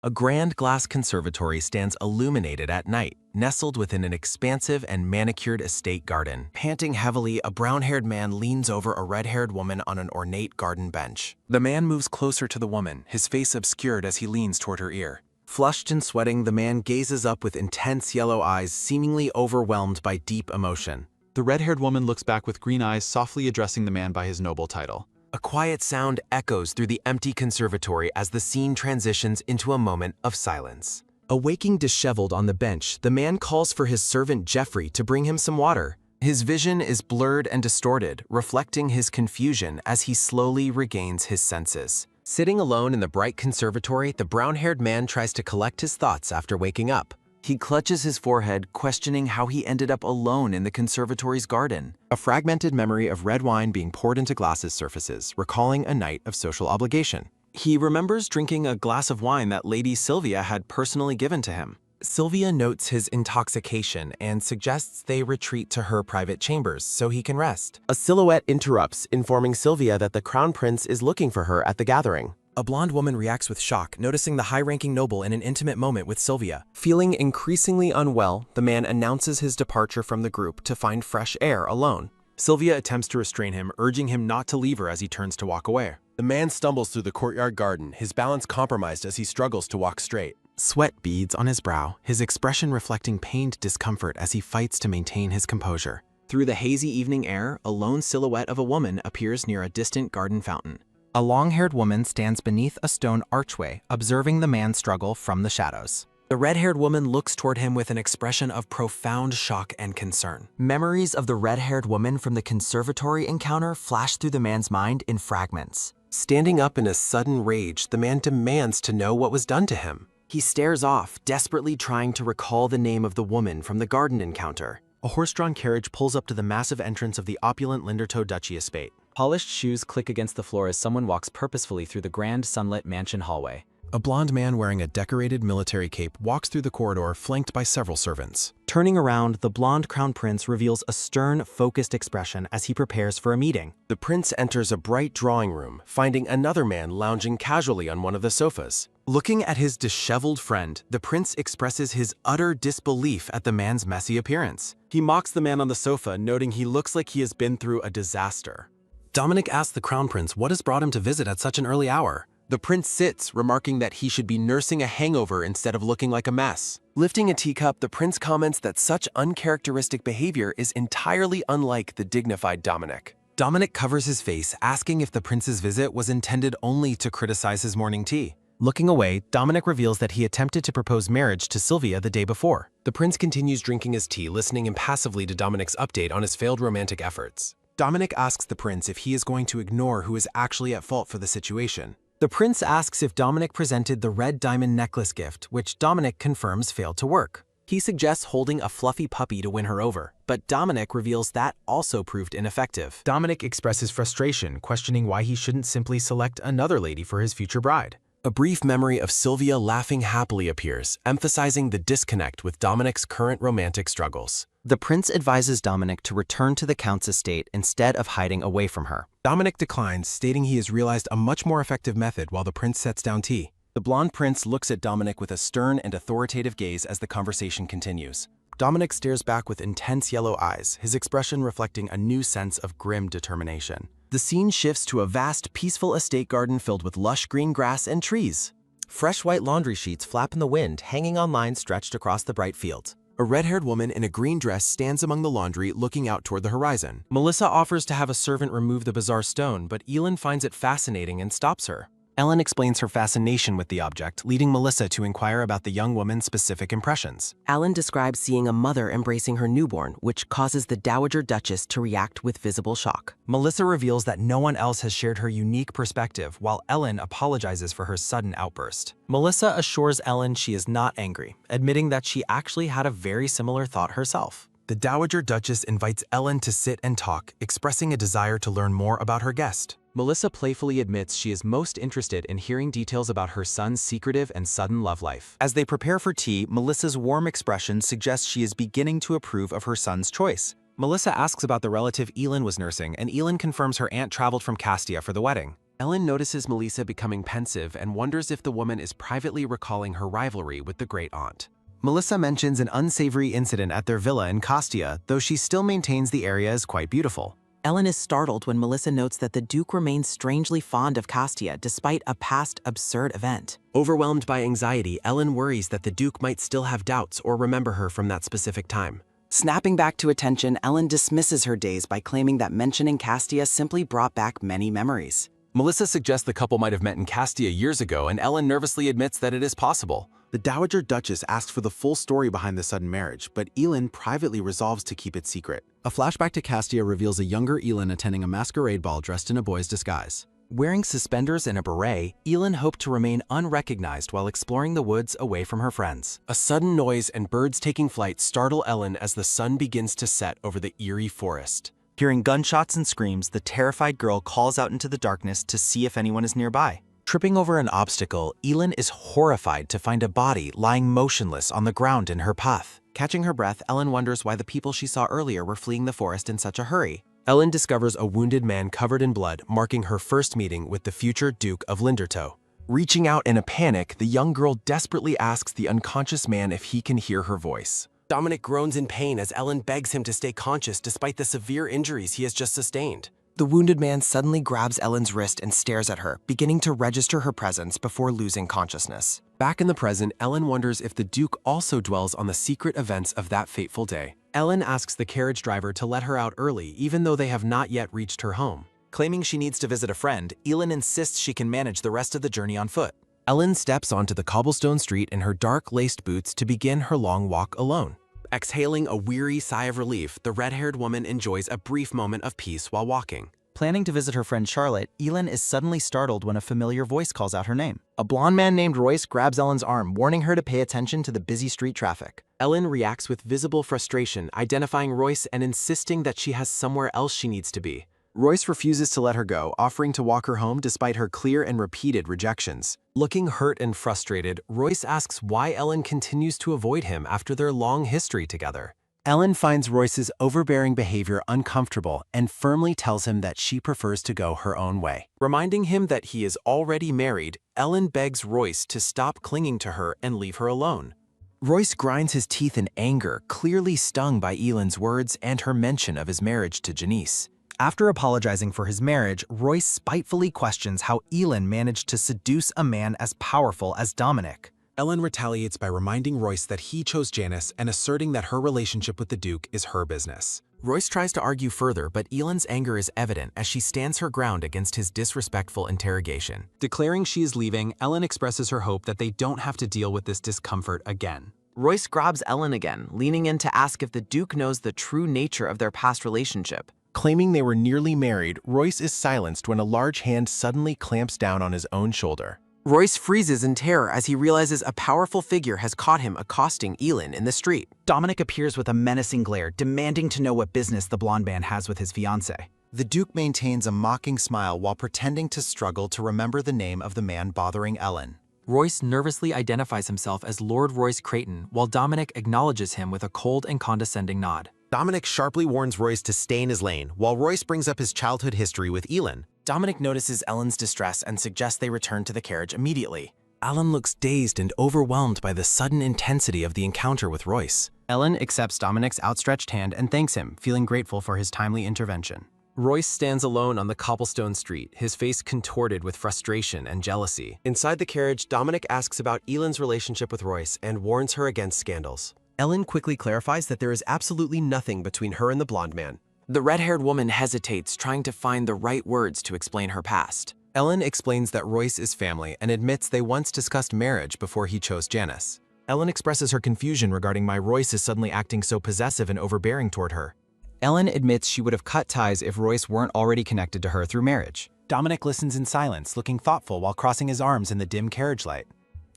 A grand glass conservatory stands illuminated at night, nestled within an expansive and manicured estate garden. Panting heavily, a brown-haired man leans over a red-haired woman on an ornate garden bench. The man moves closer to the woman, his face obscured as he leans toward her ear. Flushed and sweating, the man gazes up with intense yellow eyes, seemingly overwhelmed by deep emotion. The red-haired woman looks back with green eyes, softly addressing the man by his noble title. A quiet sound echoes through the empty conservatory as the scene transitions into a moment of silence. Awaking disheveled on the bench, the man calls for his servant Jeffrey to bring him some water. His vision is blurred and distorted, reflecting his confusion as he slowly regains his senses. Sitting alone in the bright conservatory, the brown-haired man tries to collect his thoughts after waking up. He clutches his forehead, questioning how he ended up alone in the conservatory's garden. A fragmented memory of red wine being poured into glasses surfaces, recalling a night of social obligation. He remembers drinking a glass of wine that Lady Sylvia had personally given to him. Sylvia notes his intoxication and suggests they retreat to her private chambers so he can rest. A silhouette interrupts, informing Sylvia that the crown prince is looking for her at the gathering. A blonde woman reacts with shock, noticing the high-ranking noble in an intimate moment with Sylvia. Feeling increasingly unwell, the man announces his departure from the group to find fresh air alone. Sylvia attempts to restrain him, urging him not to leave her as he turns to walk away. The man stumbles through the courtyard garden, his balance compromised as he struggles to walk straight. Sweat beads on his brow, his expression reflecting pained discomfort as he fights to maintain his composure. Through the hazy evening air, a lone silhouette of a woman appears near a distant garden fountain. A long-haired woman stands beneath a stone archway, observing the man struggle from the shadows. The red-haired woman looks toward him with an expression of profound shock and concern. Memories of the red-haired woman from the conservatory encounter flash through the man's mind in fragments. Standing up in a sudden rage, the man demands to know what was done to him. He stares off, desperately trying to recall the name of the woman from the garden encounter. A horse-drawn carriage pulls up to the massive entrance of the opulent Lindertoe Duchy estate. Polished shoes click against the floor as someone walks purposefully through the grand sunlit mansion hallway. A blond man wearing a decorated military cape walks through the corridor, flanked by several servants. Turning around, the blonde crown prince reveals a stern, focused expression as he prepares for a meeting. The prince enters a bright drawing room, finding another man lounging casually on one of the sofas. Looking at his disheveled friend, the prince expresses his utter disbelief at the man's messy appearance. He mocks the man on the sofa, noting he looks like he has been through a disaster. Dominic asks the crown prince what has brought him to visit at such an early hour. The prince sits, remarking that he should be nursing a hangover instead of looking like a mess. Lifting a teacup, the prince comments that such uncharacteristic behavior is entirely unlike the dignified Dominic. Dominic covers his face, asking if the prince's visit was intended only to criticize his morning tea. Looking away, Dominic reveals that he attempted to propose marriage to Sylvia the day before. The prince continues drinking his tea, listening impassively to Dominic's update on his failed romantic efforts. Dominic asks the prince if he is going to ignore who is actually at fault for the situation. The prince asks if Dominic presented the red diamond necklace gift, which Dominic confirms failed to work. He suggests holding a fluffy puppy to win her over, but Dominic reveals that also proved ineffective. Dominic expresses frustration, questioning why he shouldn't simply select another lady for his future bride. A brief memory of Sylvia laughing happily appears, emphasizing the disconnect with Dominic's current romantic struggles. The prince advises Dominic to return to the count's estate instead of hiding away from her. Dominic declines, stating he has realized a much more effective method while the prince sets down tea. The blonde prince looks at Dominic with a stern and authoritative gaze as the conversation continues. Dominic stares back with intense yellow eyes, his expression reflecting a new sense of grim determination. The scene shifts to a vast, peaceful estate garden filled with lush green grass and trees. Fresh white laundry sheets flap in the wind, hanging on lines stretched across the bright field. A red-haired woman in a green dress stands among the laundry, looking out toward the horizon. Melissa offers to have a servant remove the bizarre stone, but Elin finds it fascinating and stops her. Ellen explains her fascination with the object, leading Melissa to inquire about the young woman's specific impressions. Alan describes seeing a mother embracing her newborn, which causes the Dowager Duchess to react with visible shock. Melissa reveals that no one else has shared her unique perspective, while Ellen apologizes for her sudden outburst. Melissa assures Ellen she is not angry, admitting that she actually had a very similar thought herself. The Dowager Duchess invites Ellen to sit and talk, expressing a desire to learn more about her guest. Melissa playfully admits she is most interested in hearing details about her son's secretive and sudden love life. As they prepare for tea, Melissa's warm expression suggests she is beginning to approve of her son's choice. Melissa asks about the relative Elin was nursing, and Elin confirms her aunt traveled from Castia for the wedding. Ellen notices Melissa becoming pensive and wonders if the woman is privately recalling her rivalry with the great aunt. Melissa mentions an unsavory incident at their villa in Castia, though she still maintains the area is quite beautiful. Ellen is startled when Melissa notes that the Duke remains strangely fond of Castia despite a past absurd event. Overwhelmed by anxiety, Ellen worries that the Duke might still have doubts or remember her from that specific time. Snapping back to attention, Ellen dismisses her days by claiming that mentioning Castia simply brought back many memories. Melissa suggests the couple might have met in Castia years ago, and Ellen nervously admits that it is possible. The Dowager Duchess asks for the full story behind the sudden marriage, but Elin privately resolves to keep it secret. A flashback to Castia reveals a younger Elin attending a masquerade ball dressed in a boy's disguise. Wearing suspenders and a beret, Elin hoped to remain unrecognized while exploring the woods away from her friends. A sudden noise and birds taking flight startle Ellen as the sun begins to set over the eerie forest. Hearing gunshots and screams, the terrified girl calls out into the darkness to see if anyone is nearby. Tripping over an obstacle, Elin is horrified to find a body lying motionless on the ground in her path. Catching her breath, Ellen wonders why the people she saw earlier were fleeing the forest in such a hurry. Ellen discovers a wounded man covered in blood, marking her first meeting with the future Duke of Lindertow. Reaching out in a panic, the young girl desperately asks the unconscious man if he can hear her voice. Dominic groans in pain as Ellen begs him to stay conscious despite the severe injuries he has just sustained. The wounded man suddenly grabs Ellen's wrist and stares at her, beginning to register her presence before losing consciousness. Back in the present, Ellen wonders if the Duke also dwells on the secret events of that fateful day. Ellen asks the carriage driver to let her out early, even though they have not yet reached her home. Claiming she needs to visit a friend, Elin insists she can manage the rest of the journey on foot. Ellen steps onto the cobblestone street in her dark laced boots to begin her long walk alone. Exhaling a weary sigh of relief, the red-haired woman enjoys a brief moment of peace while walking. Planning to visit her friend Charlotte, Elin is suddenly startled when a familiar voice calls out her name. A blonde man named Royce grabs Ellen's arm, warning her to pay attention to the busy street traffic. Ellen reacts with visible frustration, identifying Royce and insisting that she has somewhere else she needs to be. Royce refuses to let her go, offering to walk her home despite her clear and repeated rejections. Looking hurt and frustrated, Royce asks why Ellen continues to avoid him after their long history together. Ellen finds Royce's overbearing behavior uncomfortable and firmly tells him that she prefers to go her own way. Reminding him that he is already married, Ellen begs Royce to stop clinging to her and leave her alone. Royce grinds his teeth in anger, clearly stung by Ellen's words and her mention of his marriage to Janice. After apologizing for his marriage, Royce spitefully questions how Elin managed to seduce a man as powerful as Dominic. Ellen retaliates by reminding Royce that he chose Janice and asserting that her relationship with the Duke is her business. Royce tries to argue further, but Ellen's anger is evident as she stands her ground against his disrespectful interrogation. Declaring she is leaving, Ellen expresses her hope that they don't have to deal with this discomfort again. Royce grabs Ellen again, leaning in to ask if the Duke knows the true nature of their past relationship. Claiming they were nearly married, Royce is silenced when a large hand suddenly clamps down on his own shoulder. Royce freezes in terror as he realizes a powerful figure has caught him accosting Elin in the street. Dominic appears with a menacing glare, demanding to know what business the blonde man has with his fiancée. The Duke maintains a mocking smile while pretending to struggle to remember the name of the man bothering Ellen. Royce nervously identifies himself as Lord Royce Creighton, while Dominic acknowledges him with a cold and condescending nod. Dominic sharply warns Royce to stay in his lane, while Royce brings up his childhood history with Elin. Dominic notices Ellen's distress and suggests they return to the carriage immediately. Ellen looks dazed and overwhelmed by the sudden intensity of the encounter with Royce. Ellen accepts Dominic's outstretched hand and thanks him, feeling grateful for his timely intervention. Royce stands alone on the cobblestone street, his face contorted with frustration and jealousy. Inside the carriage, Dominic asks about Ellen's relationship with Royce and warns her against scandals. Ellen quickly clarifies that there is absolutely nothing between her and the blonde man. The red-haired woman hesitates, trying to find the right words to explain her past. Ellen explains that Royce is family and admits they once discussed marriage before he chose Janice. Ellen expresses her confusion regarding why Royce is suddenly acting so possessive and overbearing toward her. Ellen admits she would have cut ties if Royce weren't already connected to her through marriage. Dominic listens in silence, looking thoughtful while crossing his arms in the dim carriage light.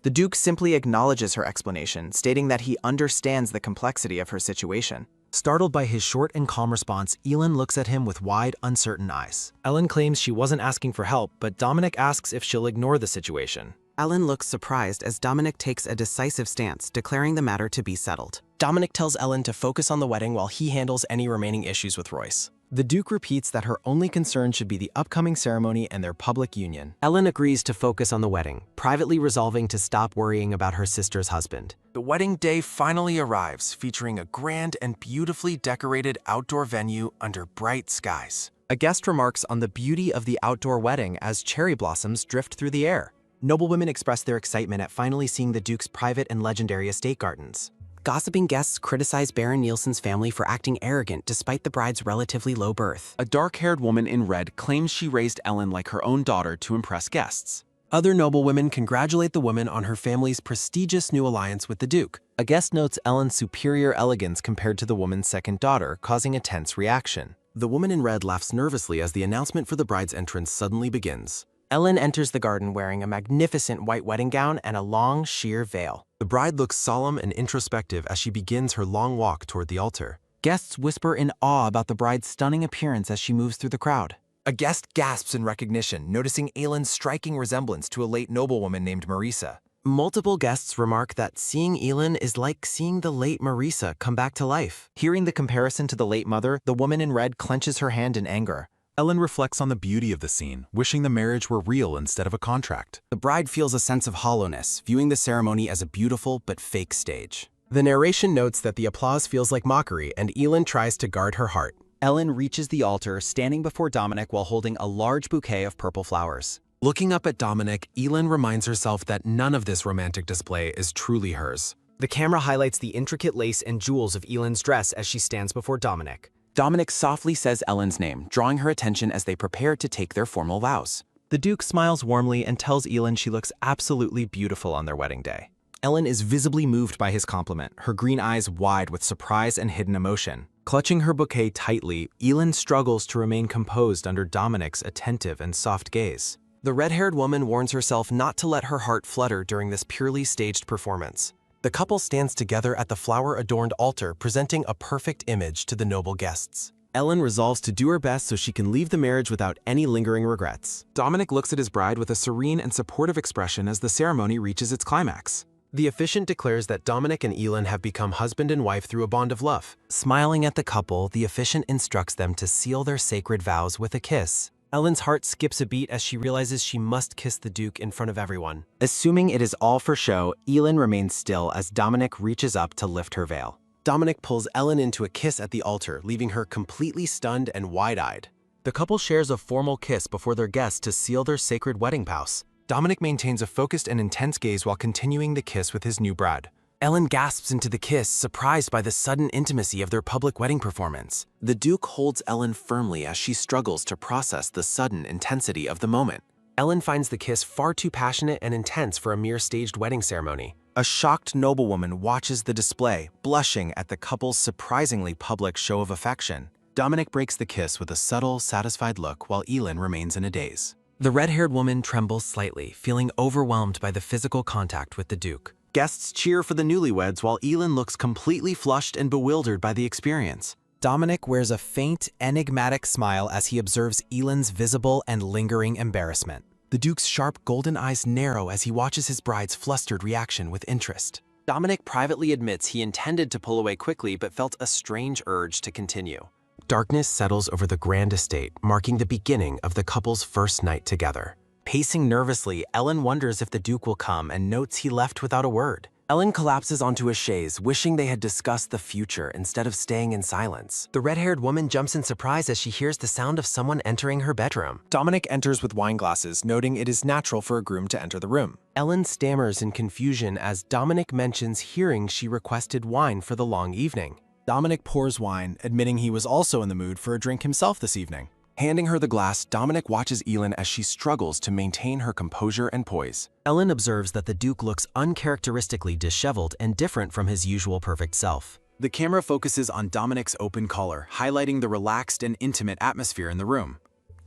The Duke simply acknowledges her explanation, stating that he understands the complexity of her situation. Startled by his short and calm response, Elin looks at him with wide, uncertain eyes. Ellen claims she wasn't asking for help, but Dominic asks if she'll ignore the situation. Ellen looks surprised as Dominic takes a decisive stance, declaring the matter to be settled. Dominic tells Ellen to focus on the wedding while he handles any remaining issues with Royce. The Duke repeats that her only concern should be the upcoming ceremony and their public union. Ellen agrees to focus on the wedding, privately resolving to stop worrying about her sister's husband. The wedding day finally arrives, featuring a grand and beautifully decorated outdoor venue under bright skies. A guest remarks on the beauty of the outdoor wedding as cherry blossoms drift through the air. Noblewomen express their excitement at finally seeing the Duke's private and legendary estate gardens. Gossiping guests criticize Baron Nielsen's family for acting arrogant despite the bride's relatively low birth. A dark-haired woman in red claims she raised Ellen like her own daughter to impress guests. Other noblewomen congratulate the woman on her family's prestigious new alliance with the Duke. A guest notes Ellen's superior elegance compared to the woman's second daughter, causing a tense reaction. The woman in red laughs nervously as the announcement for the bride's entrance suddenly begins. Ellen enters the garden wearing a magnificent white wedding gown and a long, sheer veil. The bride looks solemn and introspective as she begins her long walk toward the altar. Guests whisper in awe about the bride's stunning appearance as she moves through the crowd. A guest gasps in recognition, noticing Ellen's striking resemblance to a late noblewoman named Marisa. Multiple guests remark that seeing Ellen is like seeing the late Marisa come back to life. Hearing the comparison to the late mother, the woman in red clenches her hand in anger. Ellen reflects on the beauty of the scene, wishing the marriage were real instead of a contract. The bride feels a sense of hollowness, viewing the ceremony as a beautiful but fake stage. The narration notes that the applause feels like mockery, and Ellen tries to guard her heart. Ellen reaches the altar, standing before Dominic while holding a large bouquet of purple flowers. Looking up at Dominic, Ellen reminds herself that none of this romantic display is truly hers. The camera highlights the intricate lace and jewels of Ellen's dress as she stands before Dominic. Dominic softly says Ellen's name, drawing her attention as they prepare to take their formal vows. The Duke smiles warmly and tells Ellen she looks absolutely beautiful on their wedding day. Ellen is visibly moved by his compliment, her green eyes wide with surprise and hidden emotion. Clutching her bouquet tightly, Ellen struggles to remain composed under Dominic's attentive and soft gaze. The red-haired woman warns herself not to let her heart flutter during this purely staged performance. The couple stands together at the flower-adorned altar, presenting a perfect image to the noble guests. Ellen resolves to do her best so she can leave the marriage without any lingering regrets. Dominic looks at his bride with a serene and supportive expression as the ceremony reaches its climax. The officiant declares that Dominic and Ellen have become husband and wife through a bond of love. Smiling at the couple, the officiant instructs them to seal their sacred vows with a kiss. Ellen's heart skips a beat as she realizes she must kiss the Duke in front of everyone. Assuming it is all for show, Ellen remains still as Dominic reaches up to lift her veil. Dominic pulls Ellen into a kiss at the altar, leaving her completely stunned and wide-eyed. The couple shares a formal kiss before their guests to seal their sacred wedding vows. Dominic maintains a focused and intense gaze while continuing the kiss with his new bride. Ellen gasps into the kiss, surprised by the sudden intimacy of their public wedding performance. The Duke holds Ellen firmly as she struggles to process the sudden intensity of the moment. Ellen finds the kiss far too passionate and intense for a mere staged wedding ceremony. A shocked noblewoman watches the display, blushing at the couple's surprisingly public show of affection. Dominic breaks the kiss with a subtle, satisfied look while Ellen remains in a daze. The red-haired woman trembles slightly, feeling overwhelmed by the physical contact with the Duke. Guests cheer for the newlyweds while Ellen looks completely flushed and bewildered by the experience. Dominic wears a faint, enigmatic smile as he observes Ellen's visible and lingering embarrassment. The Duke's sharp golden eyes narrow as he watches his bride's flustered reaction with interest. Dominic privately admits he intended to pull away quickly but felt a strange urge to continue. Darkness settles over the grand estate, marking the beginning of the couple's first night together. Pacing nervously, Ellen wonders if the Duke will come and notes he left without a word. Ellen collapses onto a chaise, wishing they had discussed the future instead of staying in silence. The red-haired woman jumps in surprise as she hears the sound of someone entering her bedroom. Dominic enters with wine glasses, noting it is natural for a groom to enter the room. Ellen stammers in confusion as Dominic mentions hearing she requested wine for the long evening. Dominic pours wine, admitting he was also in the mood for a drink himself this evening. Handing her the glass, Dominic watches Ellen as she struggles to maintain her composure and poise. Ellen observes that the Duke looks uncharacteristically disheveled and different from his usual perfect self. The camera focuses on Dominic's open collar, highlighting the relaxed and intimate atmosphere in the room.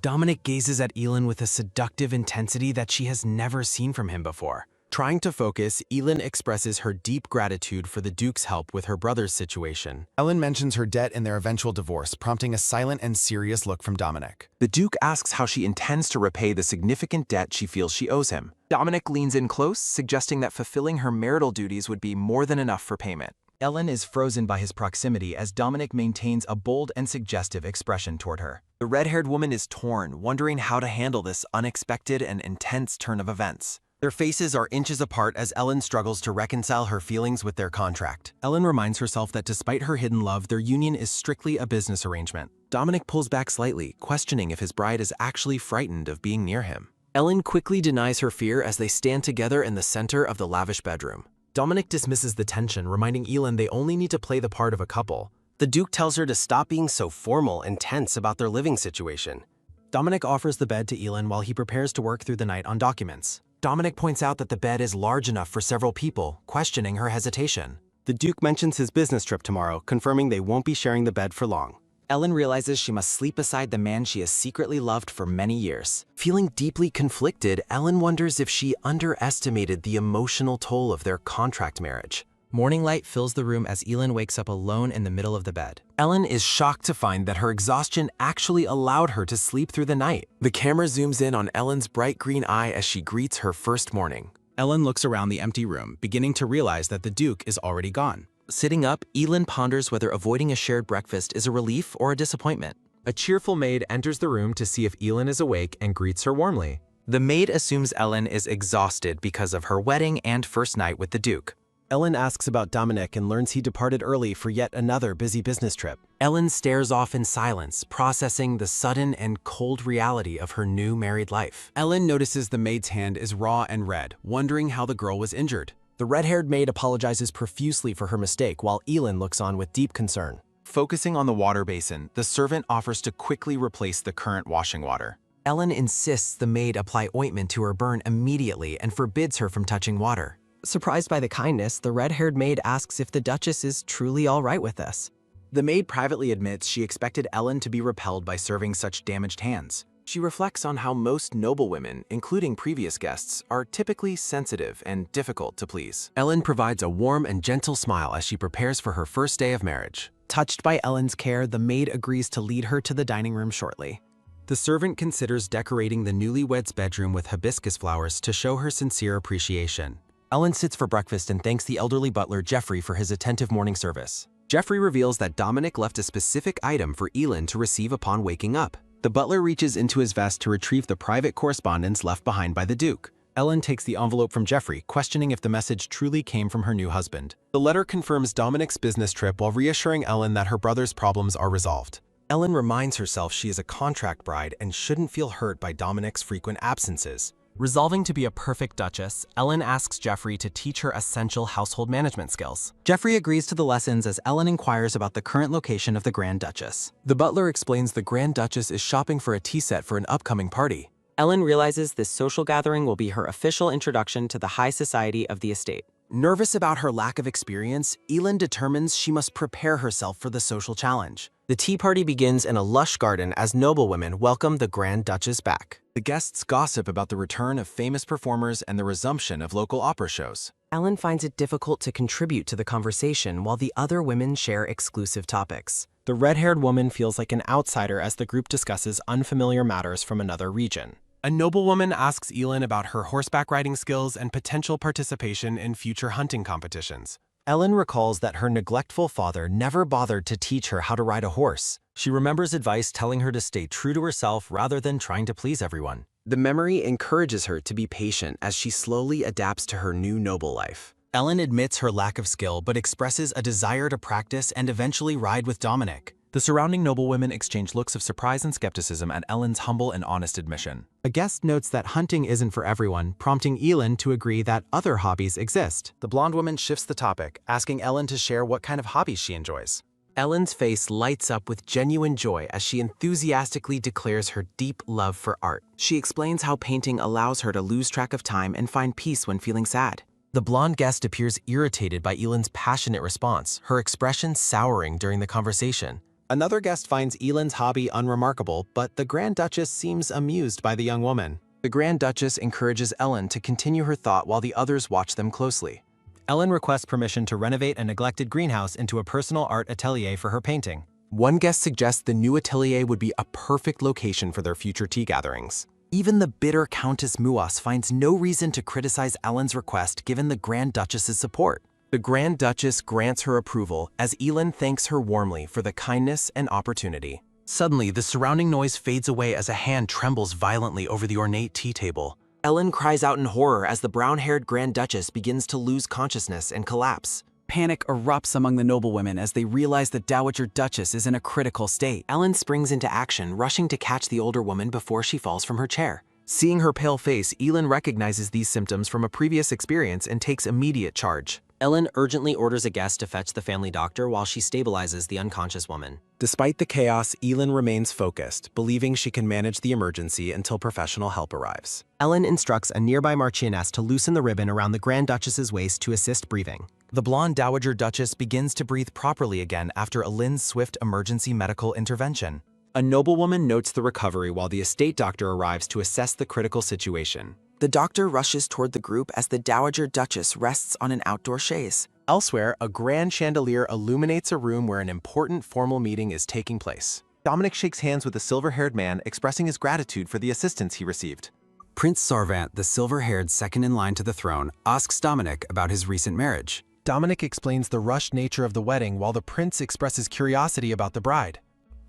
Dominic gazes at Ellen with a seductive intensity that she has never seen from him before. Trying to focus, Ellen expresses her deep gratitude for the Duke's help with her brother's situation. Ellen mentions her debt in their eventual divorce, prompting a silent and serious look from Dominic. The Duke asks how she intends to repay the significant debt she feels she owes him. Dominic leans in close, suggesting that fulfilling her marital duties would be more than enough for payment. Ellen is frozen by his proximity as Dominic maintains a bold and suggestive expression toward her. The red-haired woman is torn, wondering how to handle this unexpected and intense turn of events. Their faces are inches apart as Ellen struggles to reconcile her feelings with their contract. Ellen reminds herself that despite her hidden love, their union is strictly a business arrangement. Dominic pulls back slightly, questioning if his bride is actually frightened of being near him. Ellen quickly denies her fear as they stand together in the center of the lavish bedroom. Dominic dismisses the tension, reminding Elin they only need to play the part of a couple. The Duke tells her to stop being so formal and tense about their living situation. Dominic offers the bed to Elin while he prepares to work through the night on documents. Dominic points out that the bed is large enough for several people, questioning her hesitation. The Duke mentions his business trip tomorrow, confirming they won't be sharing the bed for long. Ellen realizes she must sleep beside the man she has secretly loved for many years. Feeling deeply conflicted, Ellen wonders if she underestimated the emotional toll of their contract marriage. Morning light fills the room as Elin wakes up alone in the middle of the bed. Ellen is shocked to find that her exhaustion actually allowed her to sleep through the night. The camera zooms in on Ellen's bright green eye as she greets her first morning. Ellen looks around the empty room, beginning to realize that the Duke is already gone. Sitting up, Elin ponders whether avoiding a shared breakfast is a relief or a disappointment. A cheerful maid enters the room to see if Elin is awake and greets her warmly. The maid assumes Ellen is exhausted because of her wedding and first night with the Duke. Ellen asks about Dominic and learns he departed early for yet another busy business trip. Ellen stares off in silence, processing the sudden and cold reality of her new married life. Ellen notices the maid's hand is raw and red, wondering how the girl was injured. The red-haired maid apologizes profusely for her mistake while Elin looks on with deep concern. Focusing on the water basin, the servant offers to quickly replace the current washing water. Ellen insists the maid apply ointment to her burn immediately and forbids her from touching water. Surprised by the kindness, the red-haired maid asks if the Duchess is truly all right with this. The maid privately admits she expected Ellen to be repelled by serving such damaged hands. She reflects on how most noblewomen, including previous guests, are typically sensitive and difficult to please. Ellen provides a warm and gentle smile as she prepares for her first day of marriage. Touched by Ellen's care, the maid agrees to lead her to the dining room shortly. The servant considers decorating the newlyweds' bedroom with hibiscus flowers to show her sincere appreciation. Ellen sits for breakfast and thanks the elderly butler Jeffrey for his attentive morning service. Jeffrey reveals that Dominic left a specific item for Elin to receive upon waking up. The butler reaches into his vest to retrieve the private correspondence left behind by the Duke. Ellen takes the envelope from Jeffrey, questioning if the message truly came from her new husband. The letter confirms Dominic's business trip while reassuring Ellen that her brother's problems are resolved. Ellen reminds herself she is a contract bride and shouldn't feel hurt by Dominic's frequent absences. Resolving to be a perfect Duchess, Ellen asks Jeffrey to teach her essential household management skills. Jeffrey agrees to the lessons as Ellen inquires about the current location of the Grand Duchess. The butler explains the Grand Duchess is shopping for a tea set for an upcoming party. Ellen realizes this social gathering will be her official introduction to the high society of the estate. Nervous about her lack of experience, Elin determines she must prepare herself for the social challenge. The tea party begins in a lush garden as noblewomen welcome the Grand Duchess back. The guests gossip about the return of famous performers and the resumption of local opera shows. Ellen finds it difficult to contribute to the conversation while the other women share exclusive topics. The red-haired woman feels like an outsider as the group discusses unfamiliar matters from another region. A noblewoman asks Elin about her horseback riding skills and potential participation in future hunting competitions. Ellen recalls that her neglectful father never bothered to teach her how to ride a horse. She remembers advice telling her to stay true to herself rather than trying to please everyone. The memory encourages her to be patient as she slowly adapts to her new noble life. Ellen admits her lack of skill but expresses a desire to practice and eventually ride with Dominic. The surrounding noblewomen exchange looks of surprise and skepticism at Ellen's humble and honest admission. A guest notes that hunting isn't for everyone, prompting Elin to agree that other hobbies exist. The blonde woman shifts the topic, asking Ellen to share what kind of hobbies she enjoys. Ellen's face lights up with genuine joy as she enthusiastically declares her deep love for art. She explains how painting allows her to lose track of time and find peace when feeling sad. The blonde guest appears irritated by Elin's passionate response, her expression souring during the conversation. Another guest finds Elin's hobby unremarkable, but the Grand Duchess seems amused by the young woman. The Grand Duchess encourages Ellen to continue her thought while the others watch them closely. Ellen requests permission to renovate a neglected greenhouse into a personal art atelier for her painting. One guest suggests the new atelier would be a perfect location for their future tea gatherings. Even the bitter Countess Manhwa finds no reason to criticize Ellen's request given the Grand Duchess's support. The Grand Duchess grants her approval as Elin thanks her warmly for the kindness and opportunity. Suddenly, the surrounding noise fades away as a hand trembles violently over the ornate tea table. Ellen cries out in horror as the brown-haired Grand Duchess begins to lose consciousness and collapse. Panic erupts among the noblewomen as they realize the Dowager Duchess is in a critical state. Ellen springs into action, rushing to catch the older woman before she falls from her chair. Seeing her pale face, Elin recognizes these symptoms from a previous experience and takes immediate charge. Ellen urgently orders a guest to fetch the family doctor while she stabilizes the unconscious woman. Despite the chaos, Elin remains focused, believing she can manage the emergency until professional help arrives. Ellen instructs a nearby marchioness to loosen the ribbon around the Grand Duchess's waist to assist breathing. The blonde Dowager Duchess begins to breathe properly again after Elin's swift emergency medical intervention. A noblewoman notes the recovery while the estate doctor arrives to assess the critical situation. The doctor rushes toward the group as the Dowager Duchess rests on an outdoor chaise. Elsewhere, a grand chandelier illuminates a room where an important formal meeting is taking place. Dominic shakes hands with the silver-haired man, expressing his gratitude for the assistance he received. Prince Sarvant, the silver-haired second in line to the throne, asks Dominic about his recent marriage. Dominic explains the rushed nature of the wedding while the prince expresses curiosity about the bride.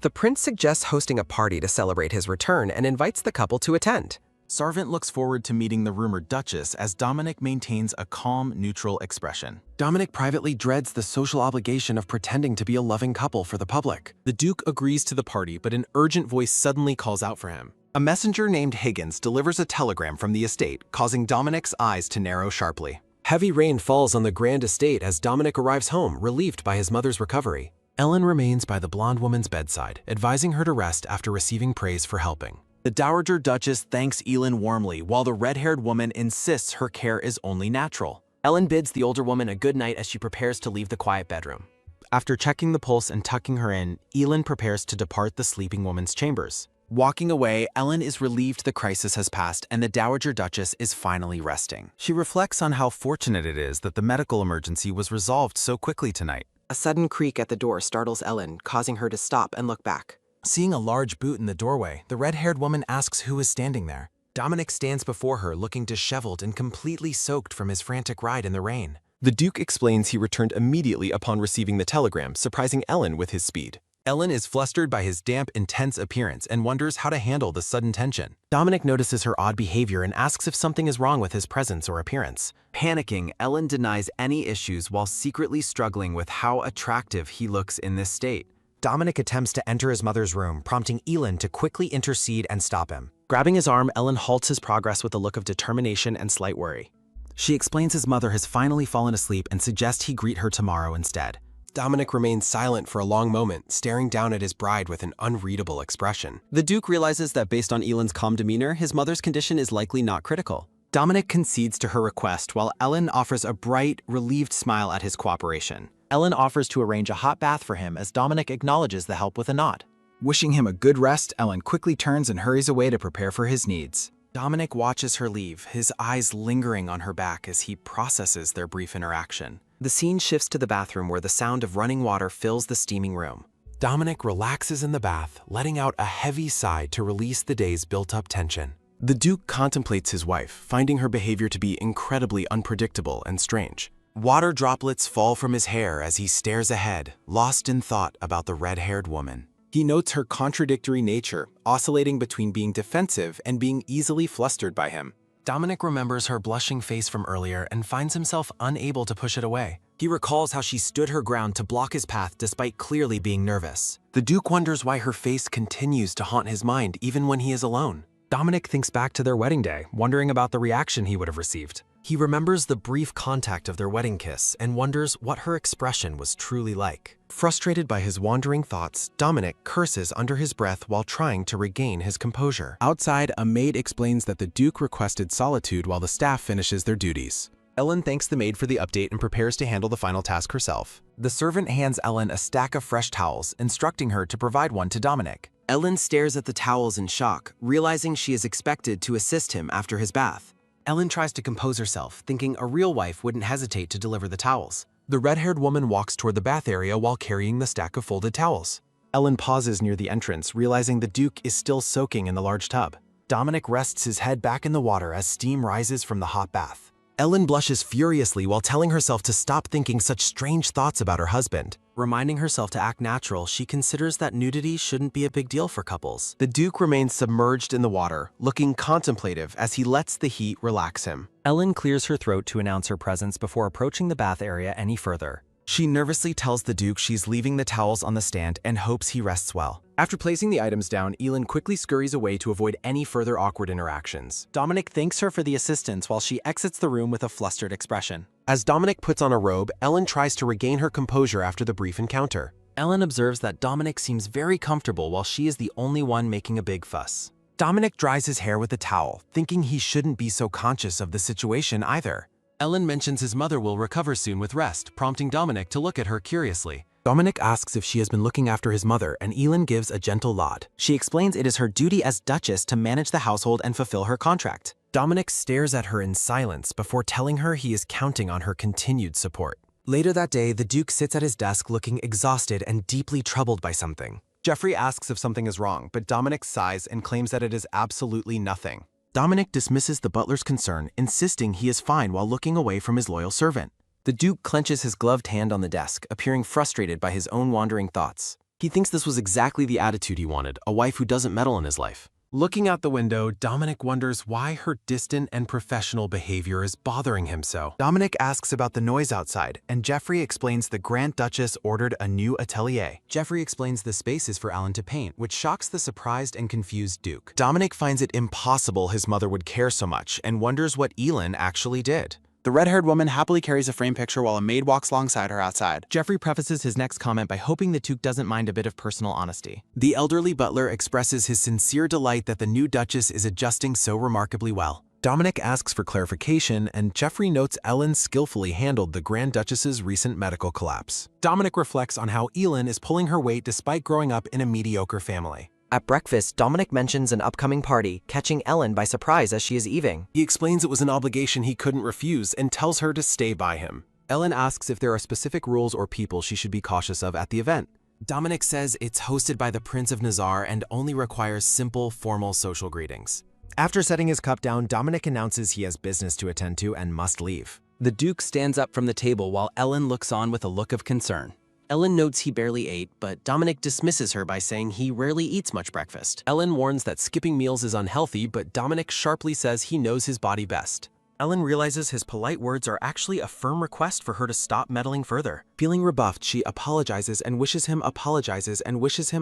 The prince suggests hosting a party to celebrate his return and invites the couple to attend. Sarvant looks forward to meeting the rumored Duchess as Dominic maintains a calm, neutral expression. Dominic privately dreads the social obligation of pretending to be a loving couple for the public. The Duke agrees to the party, but an urgent voice suddenly calls out for him. A messenger named Higgins delivers a telegram from the estate, causing Dominic's eyes to narrow sharply. Heavy rain falls on the grand estate as Dominic arrives home, relieved by his mother's recovery. Ellen remains by the blonde woman's bedside, advising her to rest after receiving praise for helping. The Dowager Duchess thanks Elin warmly, while the red-haired woman insists her care is only natural. Ellen bids the older woman a good night as she prepares to leave the quiet bedroom. After checking the pulse and tucking her in, Elin prepares to depart the sleeping woman's chambers. Walking away, Ellen is relieved the crisis has passed and the Dowager Duchess is finally resting. She reflects on how fortunate it is that the medical emergency was resolved so quickly tonight. A sudden creak at the door startles Ellen, causing her to stop and look back. Seeing a large boot in the doorway, the red-haired woman asks who is standing there. Dominic stands before her, looking disheveled and completely soaked from his frantic ride in the rain. The Duke explains he returned immediately upon receiving the telegram, surprising Ellen with his speed. Ellen is flustered by his damp, intense appearance and wonders how to handle the sudden tension. Dominic notices her odd behavior and asks if something is wrong with his presence or appearance. Panicking, Ellen denies any issues while secretly struggling with how attractive he looks in this state. Dominic attempts to enter his mother's room, prompting Elin to quickly intercede and stop him. Grabbing his arm, Ellen halts his progress with a look of determination and slight worry. She explains his mother has finally fallen asleep and suggests he greet her tomorrow instead. Dominic remains silent for a long moment, staring down at his bride with an unreadable expression. The Duke realizes that based on Elin's calm demeanor, his mother's condition is likely not critical. Dominic concedes to her request while Ellen offers a bright, relieved smile at his cooperation. Ellen offers to arrange a hot bath for him as Dominic acknowledges the help with a nod. Wishing him a good rest, Ellen quickly turns and hurries away to prepare for his needs. Dominic watches her leave, his eyes lingering on her back as he processes their brief interaction. The scene shifts to the bathroom where the sound of running water fills the steaming room. Dominic relaxes in the bath, letting out a heavy sigh to release the day's built-up tension. The Duke contemplates his wife, finding her behavior to be incredibly unpredictable and strange. Water droplets fall from his hair as he stares ahead, lost in thought about the red-haired woman. He notes her contradictory nature, oscillating between being defensive and being easily flustered by him. Dominic remembers her blushing face from earlier and finds himself unable to push it away. He recalls how she stood her ground to block his path despite clearly being nervous. The Duke wonders why her face continues to haunt his mind even when he is alone. Dominic thinks back to their wedding day, wondering about the reaction he would have received. He remembers the brief contact of their wedding kiss and wonders what her expression was truly like. Frustrated by his wandering thoughts, Dominic curses under his breath while trying to regain his composure. Outside, a maid explains that the Duke requested solitude while the staff finishes their duties. Ellen thanks the maid for the update and prepares to handle the final task herself. The servant hands Ellen a stack of fresh towels, instructing her to provide one to Dominic. Ellen stares at the towels in shock, realizing she is expected to assist him after his bath. Ellen tries to compose herself, thinking a real wife wouldn't hesitate to deliver the towels. The red-haired woman walks toward the bath area while carrying the stack of folded towels. Ellen pauses near the entrance, realizing the Duke is still soaking in the large tub. Dominic rests his head back in the water as steam rises from the hot bath. Ellen blushes furiously while telling herself to stop thinking such strange thoughts about her husband. Reminding herself to act natural, she considers that nudity shouldn't be a big deal for couples. The Duke remains submerged in the water, looking contemplative as he lets the heat relax him. Ellen clears her throat to announce her presence before approaching the bath area any further. She nervously tells the Duke she's leaving the towels on the stand and hopes he rests well. After placing the items down, Elin quickly scurries away to avoid any further awkward interactions. Dominic thanks her for the assistance while she exits the room with a flustered expression. As Dominic puts on a robe, Ellen tries to regain her composure after the brief encounter. Ellen observes that Dominic seems very comfortable while she is the only one making a big fuss. Dominic dries his hair with a towel, thinking he shouldn't be so conscious of the situation either. Ellen mentions his mother will recover soon with rest, prompting Dominic to look at her curiously. Dominic asks if she has been looking after his mother, and Elin gives a gentle nod. She explains it is her duty as Duchess to manage the household and fulfill her contract. Dominic stares at her in silence before telling her he is counting on her continued support. Later that day, the Duke sits at his desk looking exhausted and deeply troubled by something. Jeffrey asks if something is wrong, but Dominic sighs and claims that it is absolutely nothing. Dominic dismisses the butler's concern, insisting he is fine while looking away from his loyal servant. The Duke clenches his gloved hand on the desk, appearing frustrated by his own wandering thoughts. He thinks this was exactly the attitude he wanted, a wife who doesn't meddle in his life. Looking out the window, Dominic wonders why her distant and professional behavior is bothering him so. Dominic asks about the noise outside, and Jeffrey explains the Grand Duchess ordered a new atelier. Jeffrey explains the space is for Alan to paint, which shocks the surprised and confused Duke. Dominic finds it impossible his mother would care so much, and wonders what Elin actually did. The red-haired woman happily carries a framed picture while a maid walks alongside her outside. Jeffrey prefaces his next comment by hoping the Duke doesn't mind a bit of personal honesty. The elderly butler expresses his sincere delight that the new Duchess is adjusting so remarkably well. Dominic asks for clarification, and Jeffrey notes Ellen skillfully handled the Grand Duchess's recent medical collapse. Dominic reflects on how Elin is pulling her weight despite growing up in a mediocre family. At breakfast, Dominic mentions an upcoming party, catching Ellen by surprise as she is eating. He explains it was an obligation he couldn't refuse and tells her to stay by him. Ellen asks if there are specific rules or people she should be cautious of at the event. Dominic says it's hosted by the Prince of Nazar and only requires simple, formal social greetings. After setting his cup down, Dominic announces he has business to attend to and must leave. The Duke stands up from the table while Ellen looks on with a look of concern. Ellen notes he barely ate, but Dominic dismisses her by saying he rarely eats much breakfast. Ellen warns that skipping meals is unhealthy, but Dominic sharply says he knows his body best. Ellen realizes his polite words are actually a firm request for her to stop meddling further. Feeling rebuffed, she apologizes and wishes him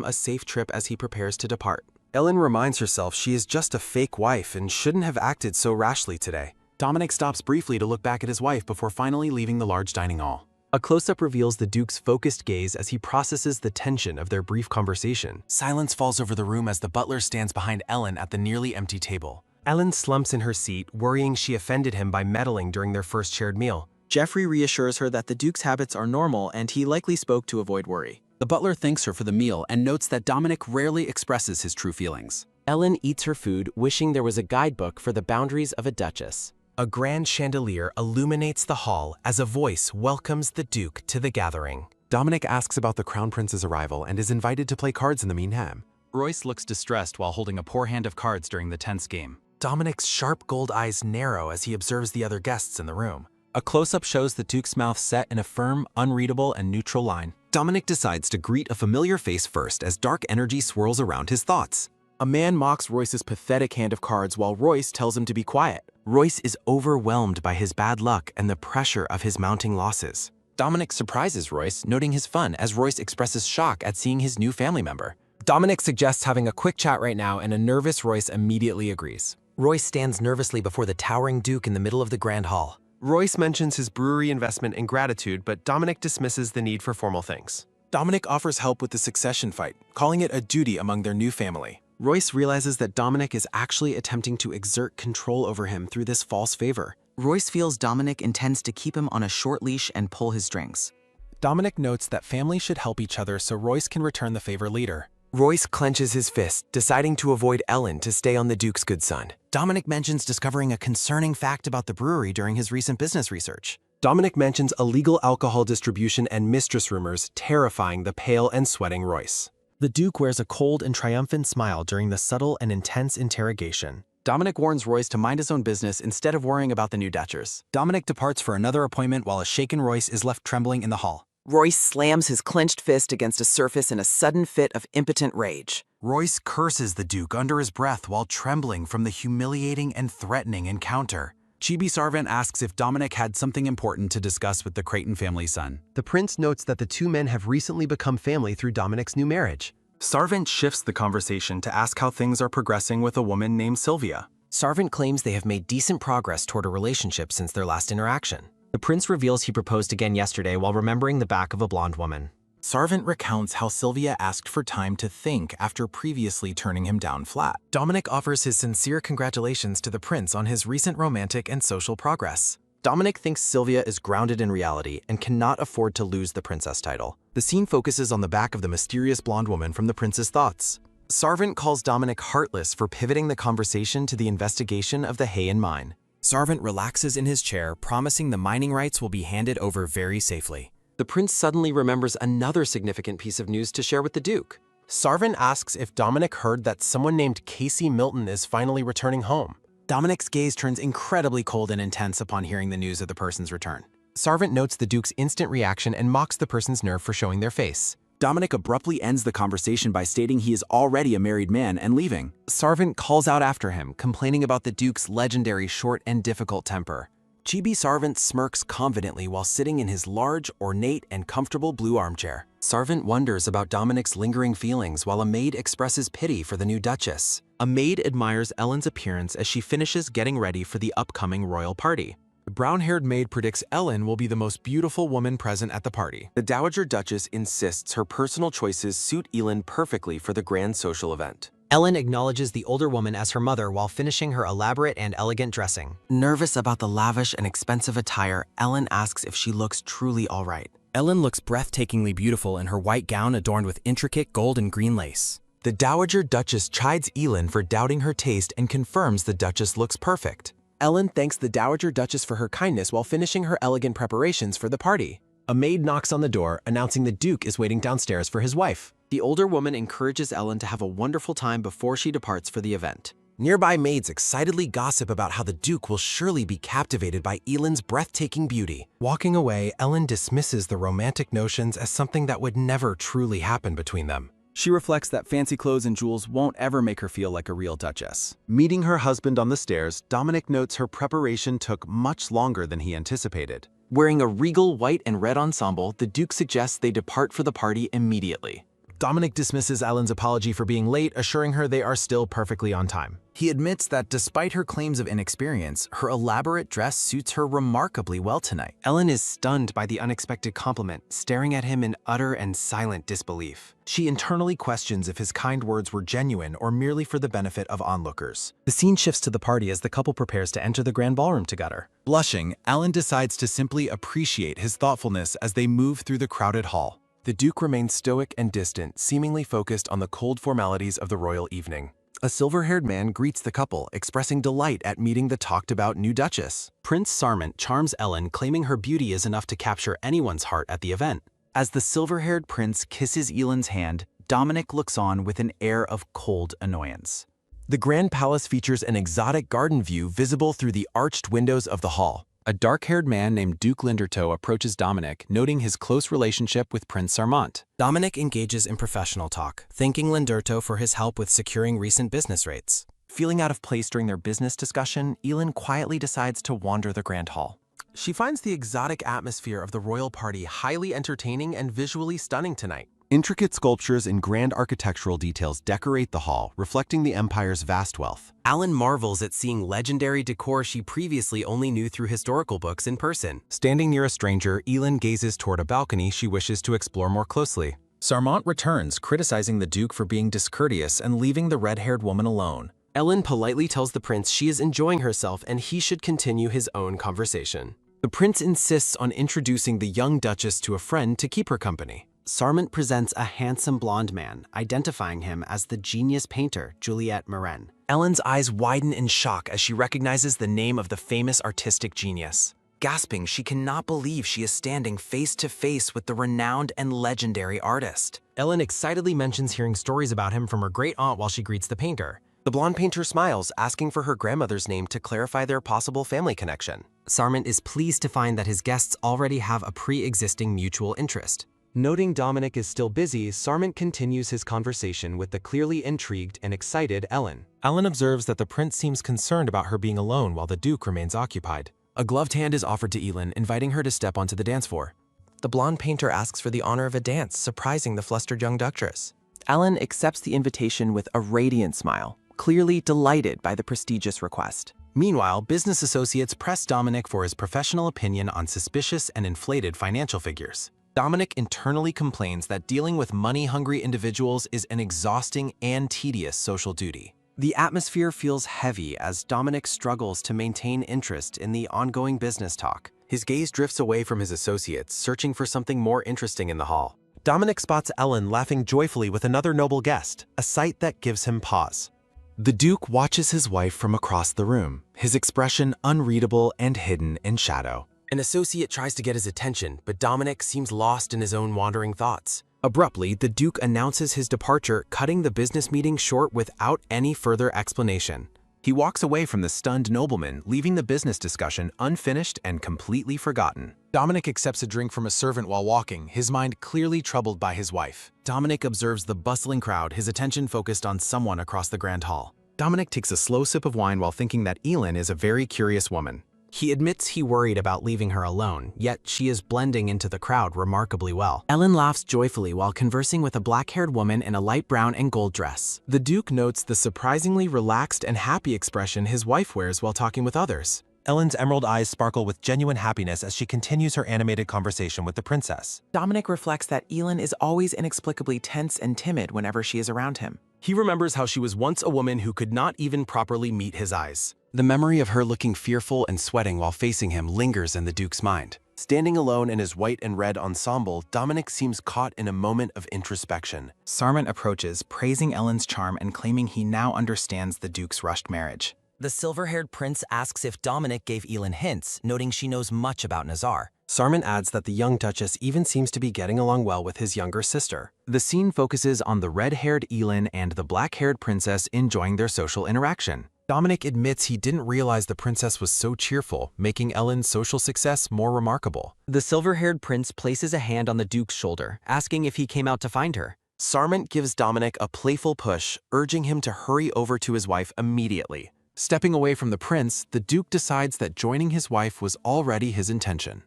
a safe trip as he prepares to depart. Ellen reminds herself she is just a fake wife and shouldn't have acted so rashly today. Dominic stops briefly to look back at his wife before finally leaving the large dining hall. A close-up reveals the Duke's focused gaze as he processes the tension of their brief conversation. Silence falls over the room as the butler stands behind Ellen at the nearly empty table. Ellen slumps in her seat, worrying she offended him by meddling during their first shared meal. Jeffrey reassures her that the Duke's habits are normal and he likely spoke to avoid worry. The butler thanks her for the meal and notes that Dominic rarely expresses his true feelings. Ellen eats her food, wishing there was a guidebook for the boundaries of a duchess. A grand chandelier illuminates the hall as a voice welcomes the Duke to the gathering. Dominic asks about the Crown Prince's arrival and is invited to play cards in the meantime. Royce looks distressed while holding a poor hand of cards during the tense game. Dominic's sharp gold eyes narrow as he observes the other guests in the room. A close-up shows the Duke's mouth set in a firm, unreadable, and neutral line. Dominic decides to greet a familiar face first as dark energy swirls around his thoughts. A man mocks Royce's pathetic hand of cards while Royce tells him to be quiet. Royce is overwhelmed by his bad luck and the pressure of his mounting losses. Dominic surprises Royce, noting his fun as Royce expresses shock at seeing his new family member. Dominic suggests having a quick chat right now, and a nervous Royce immediately agrees. Royce stands nervously before the towering Duke in the middle of the grand hall. Royce mentions his brewery investment and gratitude, but Dominic dismisses the need for formal things. Dominic offers help with the succession fight, calling it a duty among their new family. Royce realizes that Dominic is actually attempting to exert control over him through this false favor. Royce feels Dominic intends to keep him on a short leash and pull his strings. Dominic notes that families should help each other so Royce can return the favor later. Royce clenches his fist, deciding to avoid Ellen to stay on the Duke's good side. Dominic mentions discovering a concerning fact about the brewery during his recent business research. Dominic mentions illegal alcohol distribution and mistress rumors terrifying the pale and sweating Royce. The Duke wears a cold and triumphant smile during the subtle and intense interrogation. Dominic warns Royce to mind his own business instead of worrying about the new Duchess. Dominic departs for another appointment while a shaken Royce is left trembling in the hall. Royce slams his clenched fist against a surface in a sudden fit of impotent rage. Royce curses the Duke under his breath while trembling from the humiliating and threatening encounter. Chibi Sarvant asks if Dominic had something important to discuss with the Creighton family's son. The prince notes that the two men have recently become family through Dominic's new marriage. Sarvant shifts the conversation to ask how things are progressing with a woman named Sylvia. Sarvant claims they have made decent progress toward a relationship since their last interaction. The prince reveals he proposed again yesterday while remembering the back of a blonde woman. Sarvant recounts how Sylvia asked for time to think after previously turning him down flat. Dominic offers his sincere congratulations to the prince on his recent romantic and social progress. Dominic thinks Sylvia is grounded in reality and cannot afford to lose the princess title. The scene focuses on the back of the mysterious blonde woman from the prince's thoughts. Sarvant calls Dominic heartless for pivoting the conversation to the investigation of the Heian mine. Sarvant relaxes in his chair, promising the mining rights will be handed over very safely. The prince suddenly remembers another significant piece of news to share with the Duke. Sarvant asks if Dominic heard that someone named Casey Milton is finally returning home. Dominic's gaze turns incredibly cold and intense upon hearing the news of the person's return. Sarvant notes the Duke's instant reaction and mocks the person's nerve for showing their face. Dominic abruptly ends the conversation by stating he is already a married man and leaving. Sarvant calls out after him, complaining about the Duke's legendary short and difficult temper. Chibi Sarvant smirks confidently while sitting in his large, ornate, and comfortable blue armchair. Sarvant wonders about Dominic's lingering feelings while a maid expresses pity for the new Duchess. A maid admires Ellen's appearance as she finishes getting ready for the upcoming royal party. The brown-haired maid predicts Ellen will be the most beautiful woman present at the party. The Dowager Duchess insists her personal choices suit Elin perfectly for the grand social event. Ellen acknowledges the older woman as her mother while finishing her elaborate and elegant dressing. Nervous about the lavish and expensive attire, Ellen asks if she looks truly all right. Ellen looks breathtakingly beautiful in her white gown adorned with intricate gold and green lace. The Dowager Duchess chides Elin for doubting her taste and confirms the Duchess looks perfect. Ellen thanks the Dowager Duchess for her kindness while finishing her elegant preparations for the party. A maid knocks on the door, announcing the Duke is waiting downstairs for his wife. The older woman encourages Ellen to have a wonderful time before she departs for the event. Nearby maids excitedly gossip about how the Duke will surely be captivated by Elin's breathtaking beauty. Walking away, Ellen dismisses the romantic notions as something that would never truly happen between them. She reflects that fancy clothes and jewels won't ever make her feel like a real duchess. Meeting her husband on the stairs, Dominic notes her preparation took much longer than he anticipated. Wearing a regal white and red ensemble, the Duke suggests they depart for the party immediately. Dominic dismisses Ellen's apology for being late, assuring her they are still perfectly on time. He admits that despite her claims of inexperience, her elaborate dress suits her remarkably well tonight. Ellen is stunned by the unexpected compliment, staring at him in utter and silent disbelief. She internally questions if his kind words were genuine or merely for the benefit of onlookers. The scene shifts to the party as the couple prepares to enter the grand ballroom together. Blushing, Ellen decides to simply appreciate his thoughtfulness as they move through the crowded hall. The Duke remains stoic and distant, seemingly focused on the cold formalities of the royal evening. A silver-haired man greets the couple, expressing delight at meeting the talked-about new Duchess. Prince Sarvant charms Ellen, claiming her beauty is enough to capture anyone's heart at the event. As the silver-haired prince kisses Elin's hand, Dominic looks on with an air of cold annoyance. The Grand Palace features an exotic garden view visible through the arched windows of the hall. A dark-haired man named Duke Lindertoe approaches Dominic, noting his close relationship with Prince Sarmant. Dominic engages in professional talk, thanking Lindertoe for his help with securing recent business rates. Feeling out of place during their business discussion, Elin quietly decides to wander the grand hall. She finds the exotic atmosphere of the royal party highly entertaining and visually stunning tonight. Intricate sculptures and grand architectural details decorate the hall, reflecting the empire's vast wealth. Ellen marvels at seeing legendary decor she previously only knew through historical books in person. Standing near a stranger, Elin gazes toward a balcony she wishes to explore more closely. Sarmant returns, criticizing the Duke for being discourteous and leaving the red-haired woman alone. Ellen politely tells the prince she is enjoying herself and he should continue his own conversation. The prince insists on introducing the young Duchess to a friend to keep her company. Sarmant presents a handsome blonde man, identifying him as the genius painter Juliette Marin. Ellen's eyes widen in shock as she recognizes the name of the famous artistic genius. Gasping, she cannot believe she is standing face to face with the renowned and legendary artist. Ellen excitedly mentions hearing stories about him from her great-aunt while she greets the painter. The blonde painter smiles, asking for her grandmother's name to clarify their possible family connection. Sarment is pleased to find that his guests already have a pre-existing mutual interest. Noting Dominic is still busy, Sarment continues his conversation with the clearly intrigued and excited Ellen. Ellen observes that the prince seems concerned about her being alone while the duke remains occupied. A gloved hand is offered to Elin, inviting her to step onto the dance floor. The blonde painter asks for the honor of a dance, surprising the flustered young duchess. Ellen accepts the invitation with a radiant smile, clearly delighted by the prestigious request. Meanwhile, business associates press Dominic for his professional opinion on suspicious and inflated financial figures. Dominic internally complains that dealing with money-hungry individuals is an exhausting and tedious social duty. The atmosphere feels heavy as Dominic struggles to maintain interest in the ongoing business talk. His gaze drifts away from his associates, searching for something more interesting in the hall. Dominic spots Ellen laughing joyfully with another noble guest, a sight that gives him pause. The Duke watches his wife from across the room, his expression unreadable and hidden in shadow. An associate tries to get his attention, but Dominic seems lost in his own wandering thoughts. Abruptly, the Duke announces his departure, cutting the business meeting short without any further explanation. He walks away from the stunned nobleman, leaving the business discussion unfinished and completely forgotten. Dominic accepts a drink from a servant while walking, his mind clearly troubled by his wife. Dominic observes the bustling crowd, his attention focused on someone across the grand hall. Dominic takes a slow sip of wine while thinking that Elin is a very curious woman. He admits he worried about leaving her alone, yet she is blending into the crowd remarkably well. Ellen laughs joyfully while conversing with a black-haired woman in a light brown and gold dress. The Duke notes the surprisingly relaxed and happy expression his wife wears while talking with others. Ellen's emerald eyes sparkle with genuine happiness as she continues her animated conversation with the princess. Dominic reflects that Elin is always inexplicably tense and timid whenever she is around him. He remembers how she was once a woman who could not even properly meet his eyes. The memory of her looking fearful and sweating while facing him lingers in the Duke's mind. Standing alone in his white and red ensemble, Dominic seems caught in a moment of introspection. Sarment approaches, praising Ellen's charm and claiming he now understands the Duke's rushed marriage. The silver-haired prince asks if Dominic gave Elin hints, noting she knows much about Nazar. Sarment adds that the young duchess even seems to be getting along well with his younger sister. The scene focuses on the red-haired Elin and the black-haired princess enjoying their social interaction. Dominic admits he didn't realize the princess was so cheerful, making Ellen's social success more remarkable. The silver-haired prince places a hand on the Duke's shoulder, asking if he came out to find her. Sarment gives Dominic a playful push, urging him to hurry over to his wife immediately. Stepping away from the prince, the Duke decides that joining his wife was already his intention.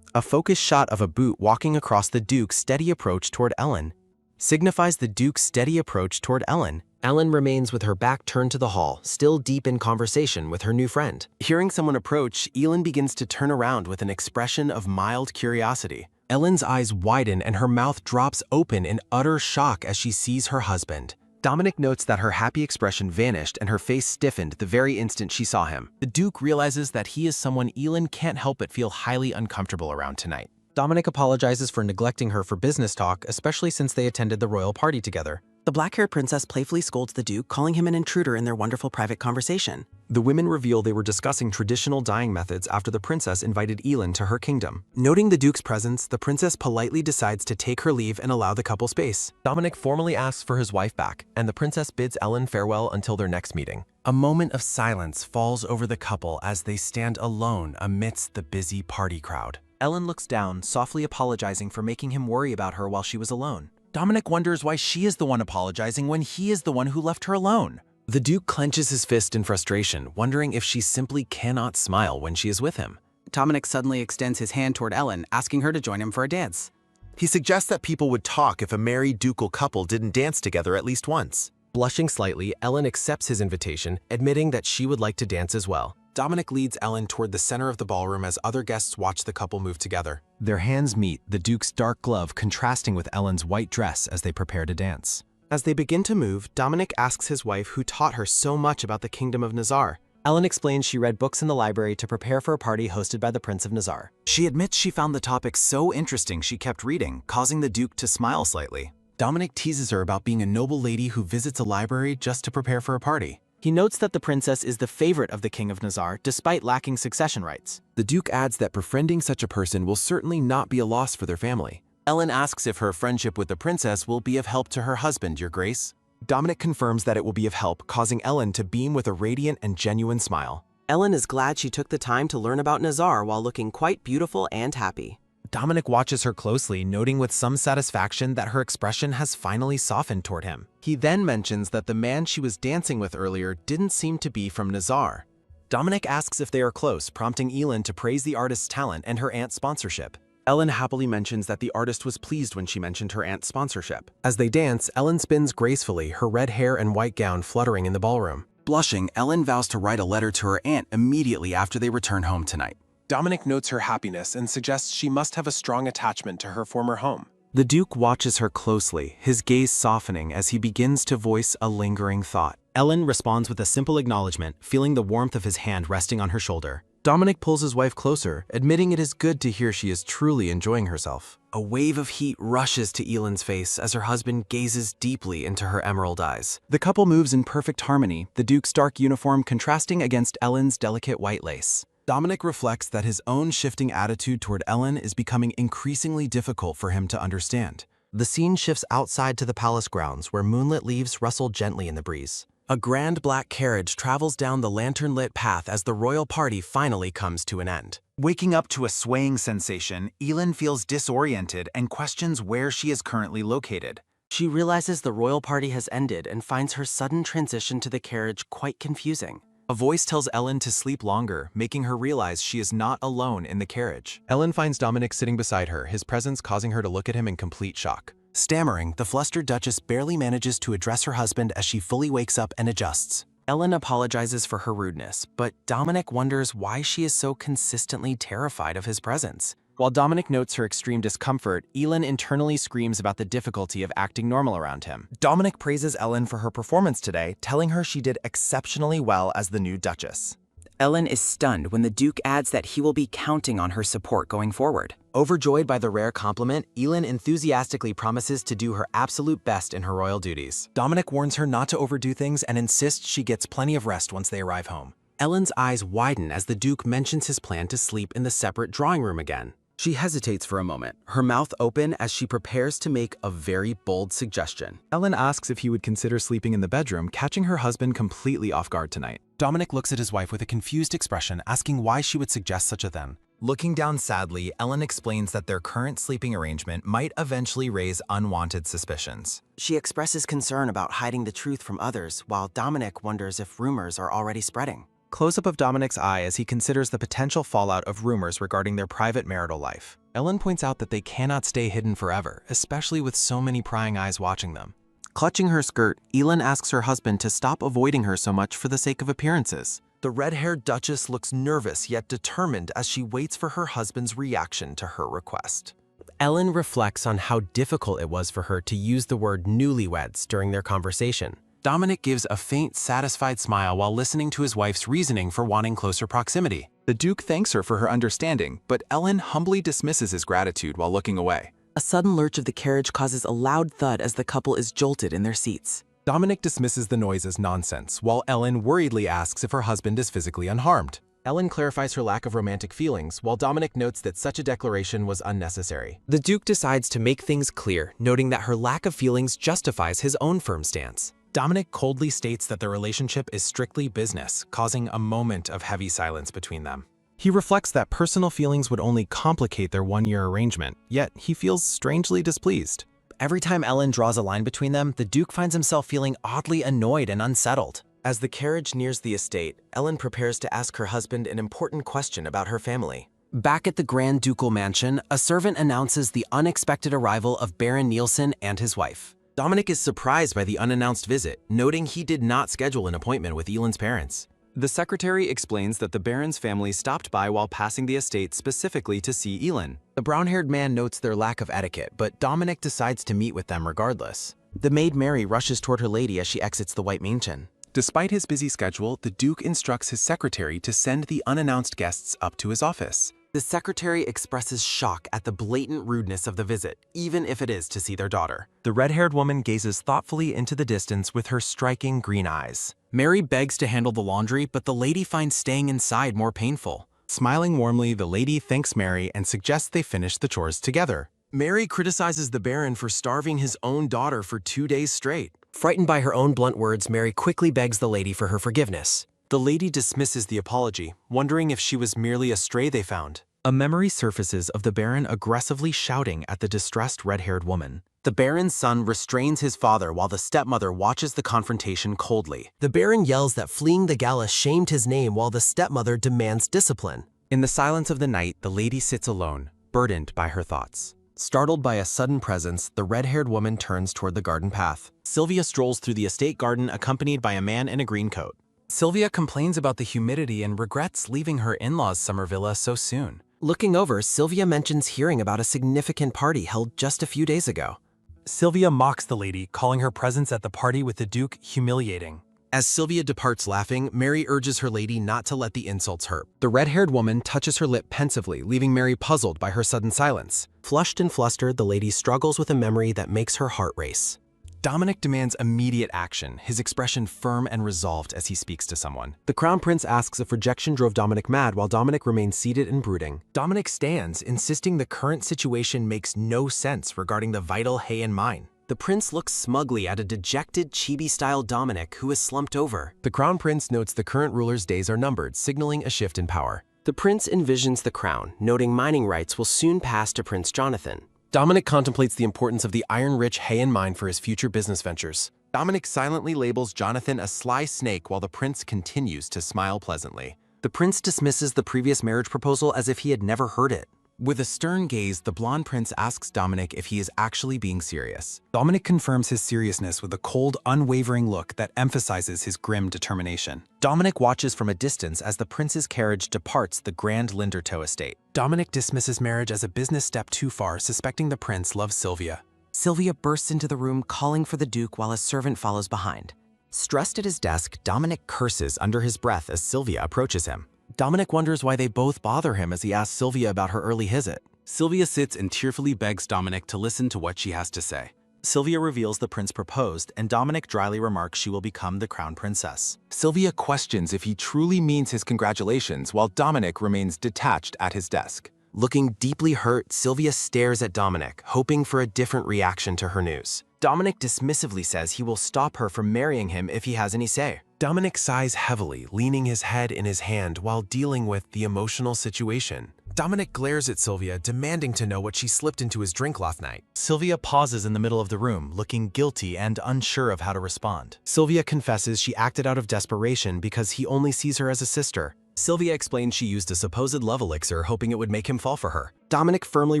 A focused shot of a boot walking across the Duke's steady approach toward Ellen signifies the Duke's steady approach toward Ellen. Ellen remains with her back turned to the hall, still deep in conversation with her new friend. Hearing someone approach, Elin begins to turn around with an expression of mild curiosity. Ellen's eyes widen and her mouth drops open in utter shock as she sees her husband. Dominic notes that her happy expression vanished and her face stiffened the very instant she saw him. The Duke realizes that he is someone Elin can't help but feel highly uncomfortable around tonight. Dominic apologizes for neglecting her for business talk, especially since they attended the royal party together. The black-haired princess playfully scolds the Duke, calling him an intruder in their wonderful private conversation. The women reveal they were discussing traditional dyeing methods after the princess invited Elin to her kingdom. Noting the Duke's presence, the princess politely decides to take her leave and allow the couple space. Dominic formally asks for his wife back, and the princess bids Ellen farewell until their next meeting. A moment of silence falls over the couple as they stand alone amidst the busy party crowd. Ellen looks down, softly apologizing for making him worry about her while she was alone. Dominic wonders why she is the one apologizing when he is the one who left her alone. The Duke clenches his fist in frustration, wondering if she simply cannot smile when she is with him. Dominic suddenly extends his hand toward Ellen, asking her to join him for a dance. He suggests that people would talk if a married ducal couple didn't dance together at least once. Blushing slightly, Ellen accepts his invitation, admitting that she would like to dance as well. Dominic leads Ellen toward the center of the ballroom as other guests watch the couple move together. Their hands meet, the Duke's dark glove contrasting with Ellen's white dress as they prepare to dance. As they begin to move, Dominic asks his wife who taught her so much about the kingdom of Nazar. Ellen explains she read books in the library to prepare for a party hosted by the Prince of Nazar. She admits she found the topic so interesting she kept reading, causing the Duke to smile slightly. Dominic teases her about being a noble lady who visits a library just to prepare for a party. He notes that the princess is the favorite of the King of Nazar, despite lacking succession rights. The Duke adds that befriending such a person will certainly not be a loss for their family. Ellen asks if her friendship with the princess will be of help to her husband, Your Grace. Dominic confirms that it will be of help, causing Ellen to beam with a radiant and genuine smile. Ellen is glad she took the time to learn about Nazar while looking quite beautiful and happy. Dominic watches her closely, noting with some satisfaction that her expression has finally softened toward him. He then mentions that the man she was dancing with earlier didn't seem to be from Nazar. Dominic asks if they are close, prompting Ellen to praise the artist's talent and her aunt's sponsorship. Ellen happily mentions that the artist was pleased when she mentioned her aunt's sponsorship. As they dance, Ellen spins gracefully, her red hair and white gown fluttering in the ballroom. Blushing, Ellen vows to write a letter to her aunt immediately after they return home tonight. Dominic notes her happiness and suggests she must have a strong attachment to her former home. The Duke watches her closely, his gaze softening as he begins to voice a lingering thought. Ellen responds with a simple acknowledgement, feeling the warmth of his hand resting on her shoulder. Dominic pulls his wife closer, admitting it is good to hear she is truly enjoying herself. A wave of heat rushes to Ellen's face as her husband gazes deeply into her emerald eyes. The couple moves in perfect harmony, the Duke's dark uniform contrasting against Ellen's delicate white lace. Dominic reflects that his own shifting attitude toward Ellen is becoming increasingly difficult for him to understand. The scene shifts outside to the palace grounds where moonlit leaves rustle gently in the breeze. A grand black carriage travels down the lantern-lit path as the royal party finally comes to an end. Waking up to a swaying sensation, Ellen feels disoriented and questions where she is currently located. She realizes the royal party has ended and finds her sudden transition to the carriage quite confusing. A voice tells Ellen to sleep longer, making her realize she is not alone in the carriage. Ellen finds Dominic sitting beside her, his presence causing her to look at him in complete shock. Stammering, the flustered Duchess barely manages to address her husband as she fully wakes up and adjusts. Ellen apologizes for her rudeness, but Dominic wonders why she is so consistently terrified of his presence. While Dominic notes her extreme discomfort, Ellen internally screams about the difficulty of acting normal around him. Dominic praises Ellen for her performance today, telling her she did exceptionally well as the new Duchess. Ellen is stunned when the Duke adds that he will be counting on her support going forward. Overjoyed by the rare compliment, Ellen enthusiastically promises to do her absolute best in her royal duties. Dominic warns her not to overdo things and insists she gets plenty of rest once they arrive home. Ellen's eyes widen as the Duke mentions his plan to sleep in the separate drawing room again. She hesitates for a moment, her mouth open as she prepares to make a very bold suggestion. Ellen asks if he would consider sleeping in the bedroom, catching her husband completely off guard tonight. Dominic looks at his wife with a confused expression, asking why she would suggest such a thing. Looking down sadly, Ellen explains that their current sleeping arrangement might eventually raise unwanted suspicions. She expresses concern about hiding the truth from others, while Dominic wonders if rumors are already spreading. Close-up of Dominic's eye as he considers the potential fallout of rumors regarding their private marital life. Ellen points out that they cannot stay hidden forever, especially with so many prying eyes watching them. Clutching her skirt, Ellen asks her husband to stop avoiding her so much for the sake of appearances. The red-haired Duchess looks nervous yet determined as she waits for her husband's reaction to her request. Ellen reflects on how difficult it was for her to use the word newlyweds during their conversation. Dominic gives a faint, satisfied smile while listening to his wife's reasoning for wanting closer proximity. The Duke thanks her for her understanding, but Ellen humbly dismisses his gratitude while looking away. A sudden lurch of the carriage causes a loud thud as the couple is jolted in their seats. Dominic dismisses the noise as nonsense, while Ellen worriedly asks if her husband is physically unharmed. Ellen clarifies her lack of romantic feelings, while Dominic notes that such a declaration was unnecessary. The Duke decides to make things clear, noting that her lack of feelings justifies his own firm stance. Dominic coldly states that their relationship is strictly business, causing a moment of heavy silence between them. He reflects that personal feelings would only complicate their one-year arrangement, yet he feels strangely displeased. Every time Ellen draws a line between them, the Duke finds himself feeling oddly annoyed and unsettled. As the carriage nears the estate, Ellen prepares to ask her husband an important question about her family. Back at the Grand Ducal Mansion, a servant announces the unexpected arrival of Baron Nielsen and his wife. Dominic is surprised by the unannounced visit, noting he did not schedule an appointment with Ellen's parents. The secretary explains that the Baron's family stopped by while passing the estate specifically to see Ellen. The brown-haired man notes their lack of etiquette, but Dominic decides to meet with them regardless. The maid Mary rushes toward her lady as she exits the White Mansion. Despite his busy schedule, the Duke instructs his secretary to send the unannounced guests up to his office. The secretary expresses shock at the blatant rudeness of the visit, even if it is to see their daughter. The red-haired woman gazes thoughtfully into the distance with her striking green eyes. Mary begs to handle the laundry, but the lady finds staying inside more painful. Smiling warmly, the lady thanks Mary and suggests they finish the chores together. Mary criticizes the Baron for starving his own daughter for 2 days straight. Frightened by her own blunt words, Mary quickly begs the lady for her forgiveness. The lady dismisses the apology, wondering if she was merely a stray they found. A memory surfaces of the Baron aggressively shouting at the distressed red-haired woman. The Baron's son restrains his father while the stepmother watches the confrontation coldly. The Baron yells that fleeing the gala shamed his name while the stepmother demands discipline. In the silence of the night, the lady sits alone, burdened by her thoughts. Startled by a sudden presence, the red-haired woman turns toward the garden path. Sylvia strolls through the estate garden accompanied by a man in a green coat. Sylvia complains about the humidity and regrets leaving her in-laws' summer villa so soon. Looking over, Sylvia mentions hearing about a significant party held just a few days ago. Sylvia mocks the lady, calling her presence at the party with the Duke humiliating. As Sylvia departs laughing, Mary urges her lady not to let the insults hurt. The red-haired woman touches her lip pensively, leaving Mary puzzled by her sudden silence. Flushed and flustered, the lady struggles with a memory that makes her heart race. Dominic demands immediate action, his expression firm and resolved as he speaks to someone. The Crown Prince asks if rejection drove Dominic mad while Dominic remains seated and brooding. Dominic stands, insisting the current situation makes no sense regarding the vital hay and mine. The prince looks smugly at a dejected, chibi-style Dominic who is slumped over. The Crown Prince notes the current ruler's days are numbered, signaling a shift in power. The prince envisions the crown, noting mining rights will soon pass to Prince Jonathan. Dominic contemplates the importance of the iron-rich hay and mine for his future business ventures. Dominic silently labels Jonathan a sly snake while the prince continues to smile pleasantly. The prince dismisses the previous marriage proposal as if he had never heard it. With a stern gaze, the blonde prince asks Dominic if he is actually being serious. Dominic confirms his seriousness with a cold, unwavering look that emphasizes his grim determination. Dominic watches from a distance as the prince's carriage departs the Grand Lindertoe estate. Dominic dismisses marriage as a business step too far, suspecting the prince loves Sylvia. Sylvia bursts into the room, calling for the Duke while a servant follows behind. Stressed at his desk, Dominic curses under his breath as Sylvia approaches him. Dominic wonders why they both bother him as he asks Sylvia about her early visit. Sylvia sits and tearfully begs Dominic to listen to what she has to say. Sylvia reveals the prince proposed, and Dominic dryly remarks she will become the crown princess. Sylvia questions if he truly means his congratulations, while Dominic remains detached at his desk. Looking deeply hurt, Sylvia stares at Dominic, hoping for a different reaction to her news. Dominic dismissively says he will stop her from marrying him if he has any say. Dominic sighs heavily, leaning his head in his hand while dealing with the emotional situation. Dominic glares at Sylvia, demanding to know what she slipped into his drink last night. Sylvia pauses in the middle of the room, looking guilty and unsure of how to respond. Sylvia confesses she acted out of desperation because he only sees her as a sister. Sylvia explains she used a supposed love elixir, hoping it would make him fall for her. Dominic firmly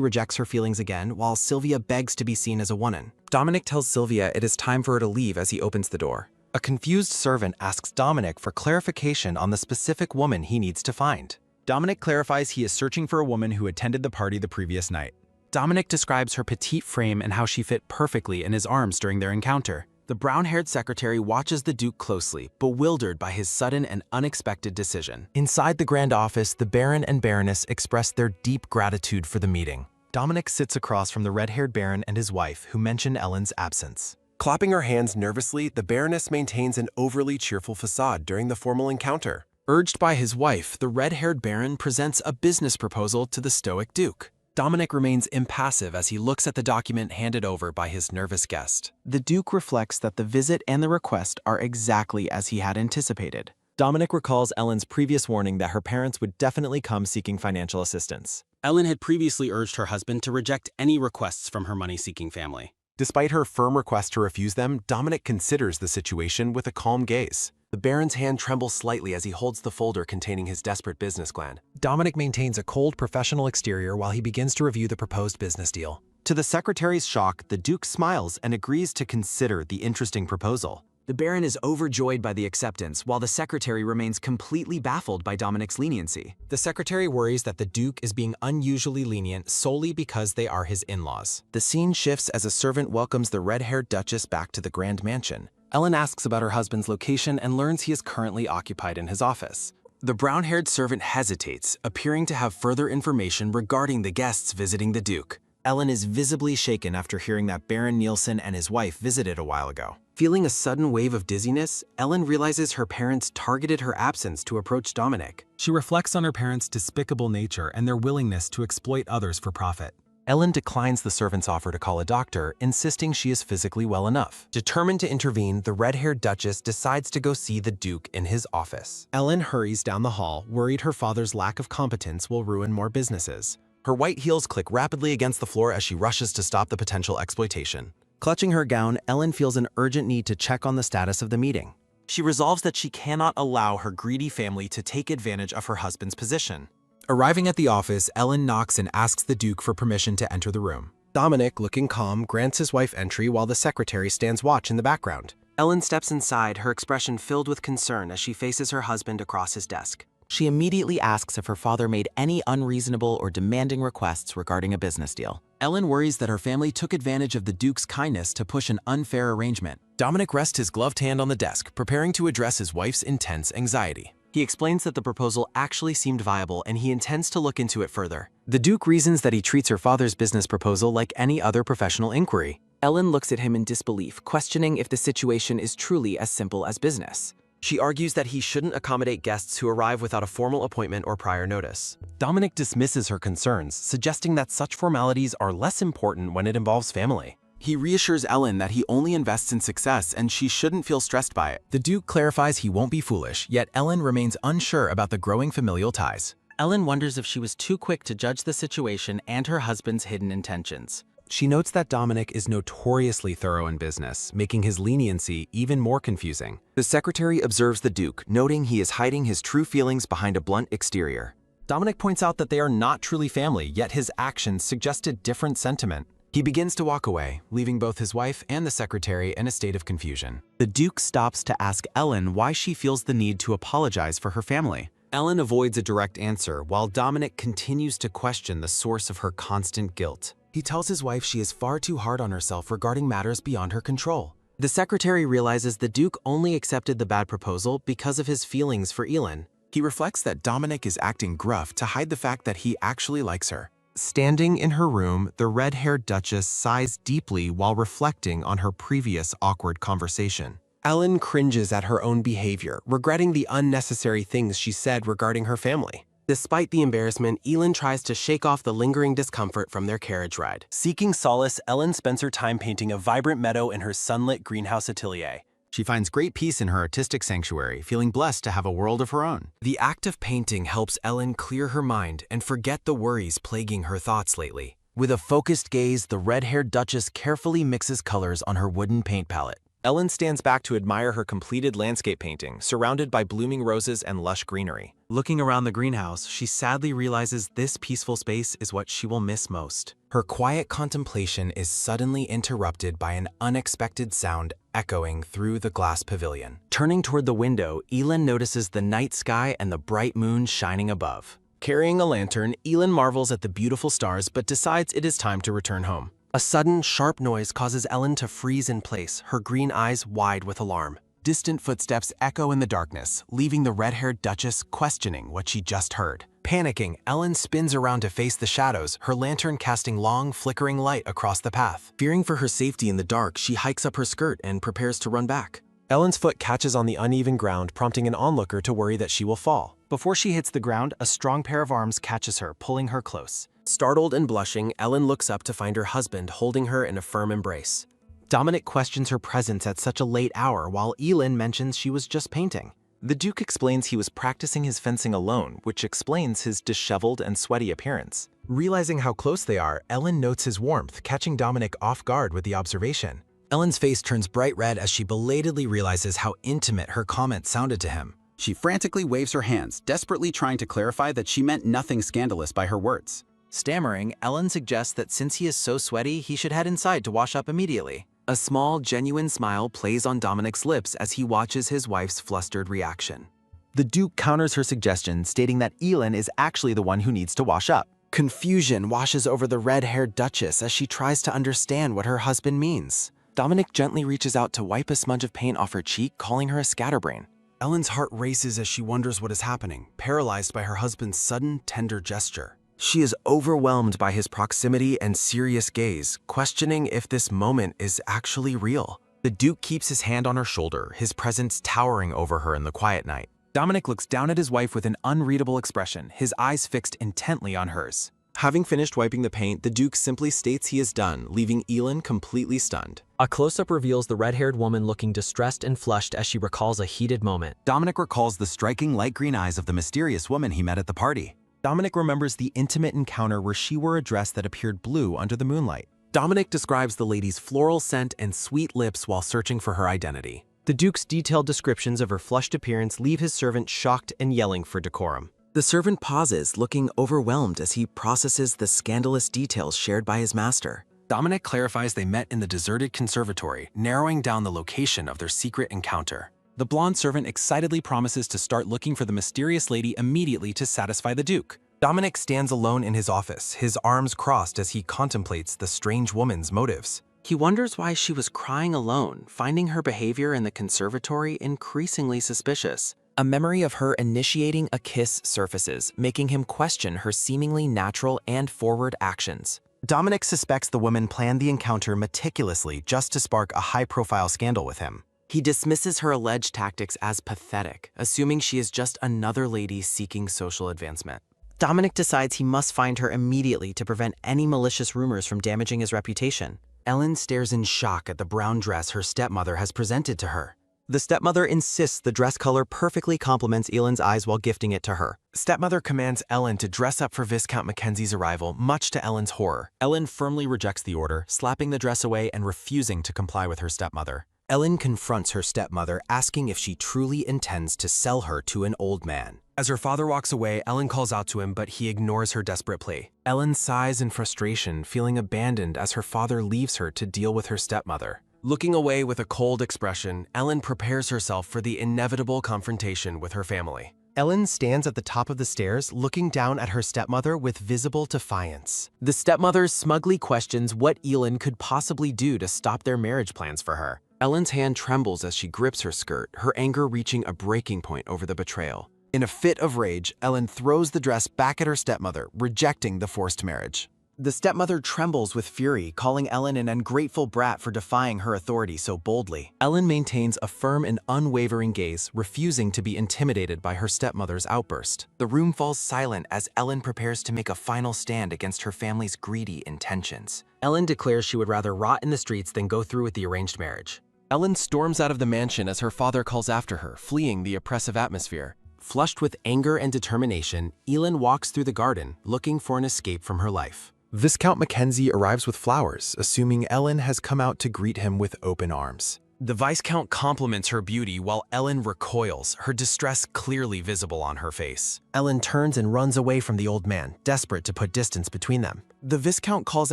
rejects her feelings again, while Sylvia begs to be seen as a woman. Dominic tells Sylvia it is time for her to leave as he opens the door. A confused servant asks Dominic for clarification on the specific woman he needs to find. Dominic clarifies he is searching for a woman who attended the party the previous night. Dominic describes her petite frame and how she fit perfectly in his arms during their encounter. The brown-haired secretary watches the Duke closely, bewildered by his sudden and unexpected decision. Inside the grand office, the Baron and Baroness express their deep gratitude for the meeting. Dominic sits across from the red-haired Baron and his wife, who mention Ellen's absence. Clapping her hands nervously, the Baroness maintains an overly cheerful facade during the formal encounter. Urged by his wife, the red-haired Baron presents a business proposal to the stoic Duke. Dominic remains impassive as he looks at the document handed over by his nervous guest. The Duke reflects that the visit and the request are exactly as he had anticipated. Dominic recalls Ellen's previous warning that her parents would definitely come seeking financial assistance. Ellen had previously urged her husband to reject any requests from her money-seeking family. Despite her firm request to refuse them, Dominic considers the situation with a calm gaze. The Baron's hand trembles slightly as he holds the folder containing his desperate business plan. Dominic maintains a cold, professional exterior while he begins to review the proposed business deal. To the secretary's shock, the Duke smiles and agrees to consider the interesting proposal. The Baron is overjoyed by the acceptance, while the secretary remains completely baffled by Dominic's leniency. The secretary worries that the Duke is being unusually lenient solely because they are his in-laws. The scene shifts as a servant welcomes the red-haired Duchess back to the grand mansion. Ellen asks about her husband's location and learns he is currently occupied in his office. The brown-haired servant hesitates, appearing to have further information regarding the guests visiting the Duke. Ellen is visibly shaken after hearing that Baron Nielsen and his wife visited a while ago. Feeling a sudden wave of dizziness, Ellen realizes her parents targeted her absence to approach Dominic. She reflects on her parents' despicable nature and their willingness to exploit others for profit. Ellen declines the servant's offer to call a doctor, insisting she is physically well enough. Determined to intervene, the red-haired Duchess decides to go see the Duke in his office. Ellen hurries down the hall, worried her father's lack of competence will ruin more businesses. Her white heels click rapidly against the floor as she rushes to stop the potential exploitation. Clutching her gown, Ellen feels an urgent need to check on the status of the meeting. She resolves that she cannot allow her greedy family to take advantage of her husband's position. Arriving at the office, Ellen knocks and asks the Duke for permission to enter the room. Dominic, looking calm, grants his wife entry while the secretary stands watch in the background. Ellen steps inside, her expression filled with concern as she faces her husband across his desk. She immediately asks if her father made any unreasonable or demanding requests regarding a business deal. Ellen worries that her family took advantage of the Duke's kindness to push an unfair arrangement. Dominic rests his gloved hand on the desk, preparing to address his wife's intense anxiety. He explains that the proposal actually seemed viable and he intends to look into it further. The Duke reasons that he treats her father's business proposal like any other professional inquiry. Ellen looks at him in disbelief, questioning if the situation is truly as simple as business. She argues that he shouldn't accommodate guests who arrive without a formal appointment or prior notice. Dominic dismisses her concerns, suggesting that such formalities are less important when it involves family. He reassures Ellen that he only invests in success and she shouldn't feel stressed by it. The Duke clarifies he won't be foolish, yet Ellen remains unsure about the growing familial ties. Ellen wonders if she was too quick to judge the situation and her husband's hidden intentions. She notes that Dominic is notoriously thorough in business, making his leniency even more confusing. The secretary observes the Duke, noting he is hiding his true feelings behind a blunt exterior. Dominic points out that they are not truly family, yet his actions suggest a different sentiment. He begins to walk away, leaving both his wife and the secretary in a state of confusion. The Duke stops to ask Ellen why she feels the need to apologize for her family. Ellen avoids a direct answer, while Dominic continues to question the source of her constant guilt. He tells his wife she is far too hard on herself regarding matters beyond her control. The secretary realizes the Duke only accepted the bad proposal because of his feelings for Ellen. He reflects that Dominic is acting gruff to hide the fact that he actually likes her. Standing in her room, the red-haired Duchess sighs deeply while reflecting on her previous awkward conversation. Ellen cringes at her own behavior, regretting the unnecessary things she said regarding her family. Despite the embarrassment, Ellen tries to shake off the lingering discomfort from their carriage ride. Seeking solace, Ellen spends her time painting a vibrant meadow in her sunlit greenhouse atelier. She finds great peace in her artistic sanctuary, feeling blessed to have a world of her own. The act of painting helps Ellen clear her mind and forget the worries plaguing her thoughts lately. With a focused gaze, the red-haired Duchess carefully mixes colors on her wooden paint palette. Ellen stands back to admire her completed landscape painting, surrounded by blooming roses and lush greenery. Looking around the greenhouse, she sadly realizes this peaceful space is what she will miss most. Her quiet contemplation is suddenly interrupted by an unexpected sound echoing through the glass pavilion. Turning toward the window, Ellen notices the night sky and the bright moon shining above. Carrying a lantern, Ellen marvels at the beautiful stars but decides it is time to return home. A sudden, sharp noise causes Ellen to freeze in place, her green eyes wide with alarm. Distant footsteps echo in the darkness, leaving the red-haired Duchess questioning what she just heard. Panicking, Ellen spins around to face the shadows, her lantern casting long, flickering light across the path. Fearing for her safety in the dark, she hikes up her skirt and prepares to run back. Ellen's foot catches on the uneven ground, prompting an onlooker to worry that she will fall. Before she hits the ground, a strong pair of arms catches her, pulling her close. Startled and blushing, Ellen looks up to find her husband holding her in a firm embrace. Dominic questions her presence at such a late hour, while Ellen mentions she was just painting. The Duke explains he was practicing his fencing alone, which explains his disheveled and sweaty appearance. Realizing how close they are, Ellen notes his warmth, catching Dominic off guard with the observation. Ellen's face turns bright red as she belatedly realizes how intimate her comment sounded to him. She frantically waves her hands, desperately trying to clarify that she meant nothing scandalous by her words. Stammering, Ellen suggests that since he is so sweaty, he should head inside to wash up immediately. A small, genuine smile plays on Dominic's lips as he watches his wife's flustered reaction. The Duke counters her suggestion, stating that Ellen is actually the one who needs to wash up. Confusion washes over the red-haired Duchess as she tries to understand what her husband means. Dominic gently reaches out to wipe a smudge of paint off her cheek, calling her a scatterbrain. Ellen's heart races as she wonders what is happening, paralyzed by her husband's sudden, tender gesture. She is overwhelmed by his proximity and serious gaze, questioning if this moment is actually real. The Duke keeps his hand on her shoulder, his presence towering over her in the quiet night. Dominic looks down at his wife with an unreadable expression, his eyes fixed intently on hers. Having finished wiping the paint, the Duke simply states he is done, leaving Elin completely stunned. A close-up reveals the red-haired woman looking distressed and flushed as she recalls a heated moment. Dominic recalls the striking light green eyes of the mysterious woman he met at the party. Dominic remembers the intimate encounter where she wore a dress that appeared blue under the moonlight. Dominic describes the lady's floral scent and sweet lips while searching for her identity. The Duke's detailed descriptions of her flushed appearance leave his servant shocked and yelling for decorum. The servant pauses, looking overwhelmed as he processes the scandalous details shared by his master. Dominic clarifies they met in the deserted conservatory, narrowing down the location of their secret encounter. The blonde servant excitedly promises to start looking for the mysterious lady immediately to satisfy the Duke. Dominic stands alone in his office, his arms crossed as he contemplates the strange woman's motives. He wonders why she was crying alone, finding her behavior in the conservatory increasingly suspicious. A memory of her initiating a kiss surfaces, making him question her seemingly natural and forward actions. Dominic suspects the woman planned the encounter meticulously just to spark a high-profile scandal with him. He dismisses her alleged tactics as pathetic, assuming she is just another lady seeking social advancement. Dominic decides he must find her immediately to prevent any malicious rumors from damaging his reputation. Ellen stares in shock at the brown dress her stepmother has presented to her. The stepmother insists the dress color perfectly complements Elin's eyes while gifting it to her. Stepmother commands Ellen to dress up for Viscount Mackenzie's arrival, much to Ellen's horror. Ellen firmly rejects the order, slapping the dress away and refusing to comply with her stepmother. Ellen confronts her stepmother, asking if she truly intends to sell her to an old man. As her father walks away, Ellen calls out to him, but he ignores her desperate plea. Ellen sighs in frustration, feeling abandoned as her father leaves her to deal with her stepmother. Looking away with a cold expression, Ellen prepares herself for the inevitable confrontation with her family. Ellen stands at the top of the stairs, looking down at her stepmother with visible defiance. The stepmother smugly questions what Elin could possibly do to stop their marriage plans for her. Ellen's hand trembles as she grips her skirt, her anger reaching a breaking point over the betrayal. In a fit of rage, Ellen throws the dress back at her stepmother, rejecting the forced marriage. The stepmother trembles with fury, calling Ellen an ungrateful brat for defying her authority so boldly. Ellen maintains a firm and unwavering gaze, refusing to be intimidated by her stepmother's outburst. The room falls silent as Ellen prepares to make a final stand against her family's greedy intentions. Ellen declares she would rather rot in the streets than go through with the arranged marriage. Ellen storms out of the mansion as her father calls after her, fleeing the oppressive atmosphere. Flushed with anger and determination, Elin walks through the garden, looking for an escape from her life. Viscount Mackenzie arrives with flowers, assuming Ellen has come out to greet him with open arms. The Viscount compliments her beauty while Ellen recoils, her distress clearly visible on her face. Ellen turns and runs away from the old man, desperate to put distance between them. The Viscount calls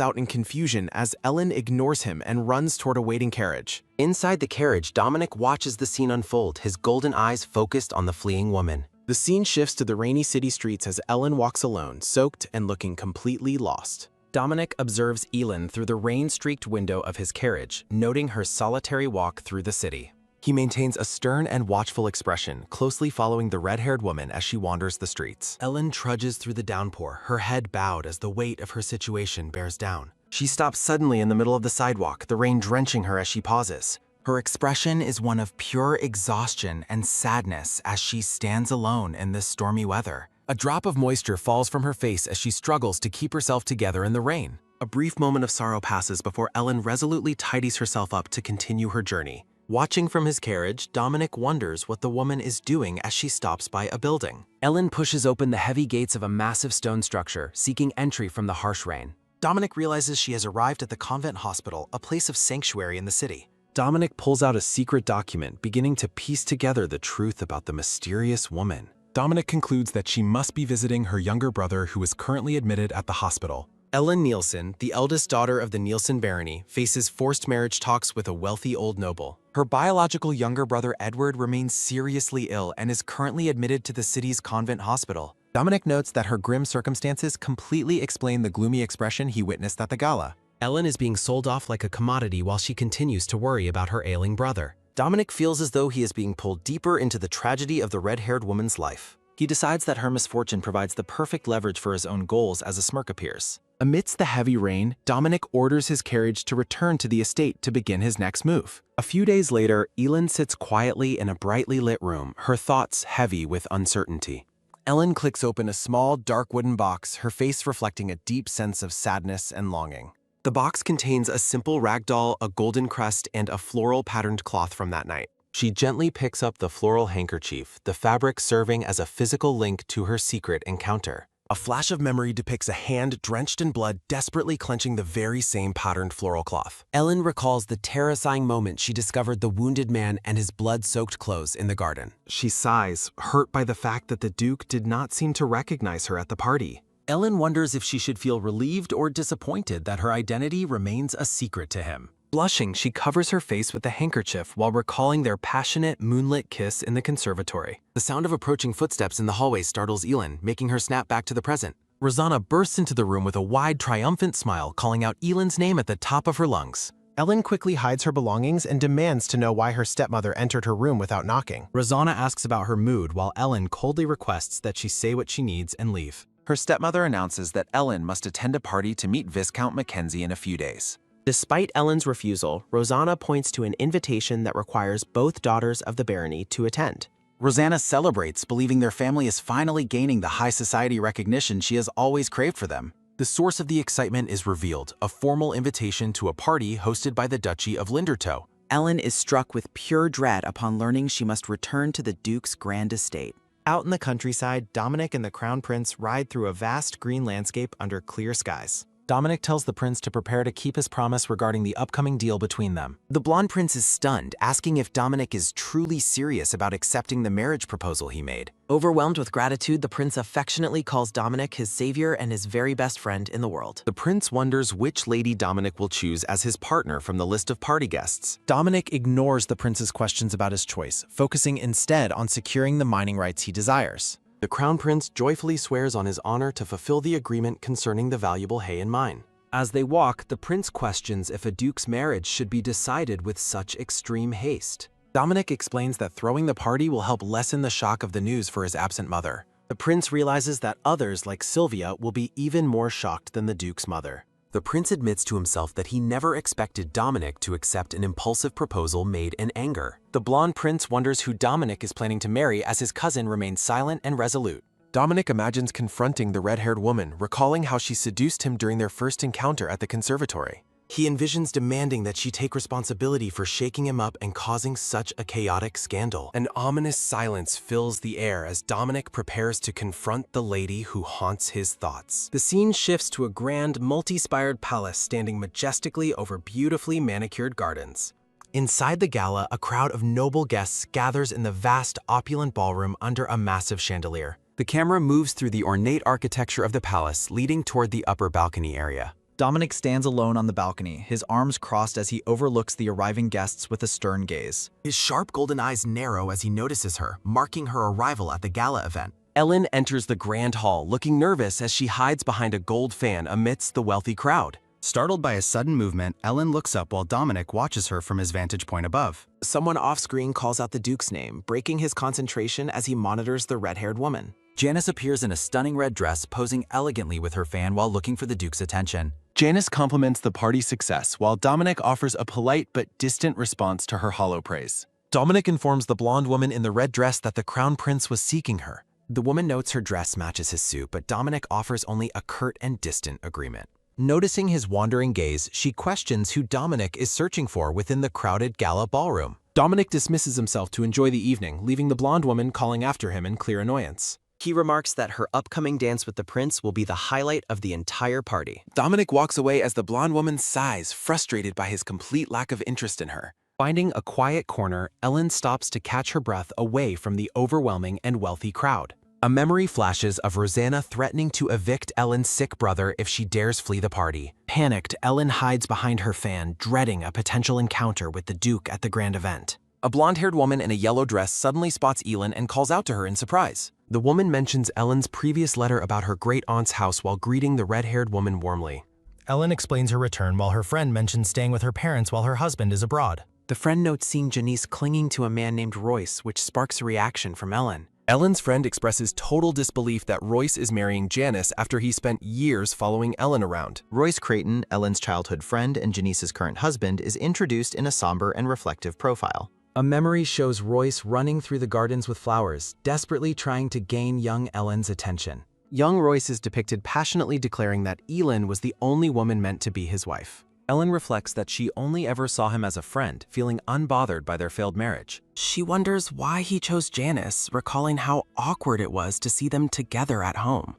out in confusion as Ellen ignores him and runs toward a waiting carriage. Inside the carriage, Dominic watches the scene unfold, his golden eyes focused on the fleeing woman. The scene shifts to the rainy city streets as Ellen walks alone, soaked and looking completely lost. Dominic observes Elin through the rain-streaked window of his carriage, noting her solitary walk through the city. He maintains a stern and watchful expression, closely following the red-haired woman as she wanders the streets. Ellen trudges through the downpour, her head bowed as the weight of her situation bears down. She stops suddenly in the middle of the sidewalk, the rain drenching her as she pauses. Her expression is one of pure exhaustion and sadness as she stands alone in this stormy weather. A drop of moisture falls from her face as she struggles to keep herself together in the rain. A brief moment of sorrow passes before Ellen resolutely tidies herself up to continue her journey. Watching from his carriage, Dominic wonders what the woman is doing as she stops by a building. Ellen pushes open the heavy gates of a massive stone structure, seeking entry from the harsh rain. Dominic realizes she has arrived at the convent hospital, a place of sanctuary in the city. Dominic pulls out a secret document, beginning to piece together the truth about the mysterious woman. Dominic concludes that she must be visiting her younger brother who is currently admitted at the hospital. Ellen Nielsen, the eldest daughter of the Nielsen barony, faces forced marriage talks with a wealthy old noble. Her biological younger brother Edward remains seriously ill and is currently admitted to the city's convent hospital. Dominic notes that her grim circumstances completely explain the gloomy expression he witnessed at the gala. Ellen is being sold off like a commodity while she continues to worry about her ailing brother. Dominic feels as though he is being pulled deeper into the tragedy of the red-haired woman's life. He decides that her misfortune provides the perfect leverage for his own goals as a smirk appears. Amidst the heavy rain, Dominic orders his carriage to return to the estate to begin his next move. A few days later, Elin sits quietly in a brightly lit room, her thoughts heavy with uncertainty. Ellen clicks open a small, dark wooden box, her face reflecting a deep sense of sadness and longing. The box contains a simple rag doll, a golden crest, and a floral-patterned cloth from that night. She gently picks up the floral handkerchief, the fabric serving as a physical link to her secret encounter. A flash of memory depicts a hand drenched in blood desperately clenching the very same patterned floral cloth. Ellen recalls the terrifying moment she discovered the wounded man and his blood-soaked clothes in the garden. She sighs, hurt by the fact that the Duke did not seem to recognize her at the party. Ellen wonders if she should feel relieved or disappointed that her identity remains a secret to him. Blushing, she covers her face with a handkerchief while recalling their passionate, moonlit kiss in the conservatory. The sound of approaching footsteps in the hallway startles Elin, making her snap back to the present. Rosanna bursts into the room with a wide, triumphant smile, calling out Elin's name at the top of her lungs. Ellen quickly hides her belongings and demands to know why her stepmother entered her room without knocking. Rosanna asks about her mood while Ellen coldly requests that she say what she needs and leave. Her stepmother announces that Ellen must attend a party to meet Viscount Mackenzie in a few days. Despite Ellen's refusal, Rosanna points to an invitation that requires both daughters of the barony to attend. Rosanna celebrates, believing their family is finally gaining the high society recognition she has always craved for them. The source of the excitement is revealed, a formal invitation to a party hosted by the Duchy of Lindertow. Ellen is struck with pure dread upon learning she must return to the Duke's grand estate. Out in the countryside, Dominic and the Crown Prince ride through a vast green landscape under clear skies. Dominic tells the prince to prepare to keep his promise regarding the upcoming deal between them. The blonde prince is stunned, asking if Dominic is truly serious about accepting the marriage proposal he made. Overwhelmed with gratitude, the prince affectionately calls Dominic his savior and his very best friend in the world. The prince wonders which lady Dominic will choose as his partner from the list of party guests. Dominic ignores the prince's questions about his choice, focusing instead on securing the mining rights he desires. The Crown Prince joyfully swears on his honor to fulfill the agreement concerning the valuable hay and mine. As they walk, the prince questions if a duke's marriage should be decided with such extreme haste. Dominic explains that throwing the party will help lessen the shock of the news for his absent mother. The prince realizes that others, like Sylvia, will be even more shocked than the duke's mother. The prince admits to himself that he never expected Dominic to accept an impulsive proposal made in anger. The blonde prince wonders who Dominic is planning to marry as his cousin remains silent and resolute. Dominic imagines confronting the red-haired woman, recalling how she seduced him during their first encounter at the conservatory. He envisions demanding that she take responsibility for shaking him up and causing such a chaotic scandal. An ominous silence fills the air as Dominic prepares to confront the lady who haunts his thoughts. The scene shifts to a grand, multi-spired palace standing majestically over beautifully manicured gardens. Inside the gala, a crowd of noble guests gathers in the vast, opulent ballroom under a massive chandelier. The camera moves through the ornate architecture of the palace, leading toward the upper balcony area. Dominic stands alone on the balcony, his arms crossed as he overlooks the arriving guests with a stern gaze. His sharp golden eyes narrow as he notices her, marking her arrival at the gala event. Ellen enters the grand hall, looking nervous as she hides behind a gold fan amidst the wealthy crowd. Startled by a sudden movement, Ellen looks up while Dominic watches her from his vantage point above. Someone off-screen calls out the Duke's name, breaking his concentration as he monitors the red-haired woman. Janice appears in a stunning red dress, posing elegantly with her fan while looking for the Duke's attention. Janice compliments the party's success, while Dominic offers a polite but distant response to her hollow praise. Dominic informs the blonde woman in the red dress that the Crown Prince was seeking her. The woman notes her dress matches his suit, but Dominic offers only a curt and distant agreement. Noticing his wandering gaze, she questions who Dominic is searching for within the crowded gala ballroom. Dominic dismisses himself to enjoy the evening, leaving the blonde woman calling after him in clear annoyance. He remarks that her upcoming dance with the prince will be the highlight of the entire party. Dominic walks away as the blonde woman sighs, frustrated by his complete lack of interest in her. Finding a quiet corner, Ellen stops to catch her breath away from the overwhelming and wealthy crowd. A memory flashes of Rosanna threatening to evict Ellen's sick brother if she dares flee the party. Panicked, Ellen hides behind her fan, dreading a potential encounter with the Duke at the grand event. A blonde-haired woman in a yellow dress suddenly spots Elin and calls out to her in surprise. The woman mentions Ellen's previous letter about her great-aunt's house while greeting the red-haired woman warmly. Ellen explains her return while her friend mentions staying with her parents while her husband is abroad. The friend notes seeing Janice clinging to a man named Royce, which sparks a reaction from Ellen. Ellen's friend expresses total disbelief that Royce is marrying Janice after he spent years following Ellen around. Royce Creighton, Ellen's childhood friend and Janice's current husband, is introduced in a somber and reflective profile. A memory shows Royce running through the gardens with flowers, desperately trying to gain young Ellen's attention. Young Royce is depicted passionately declaring that Elin was the only woman meant to be his wife. Ellen reflects that she only ever saw him as a friend, feeling unbothered by their failed marriage. She wonders why he chose Janice, recalling how awkward it was to see them together at home.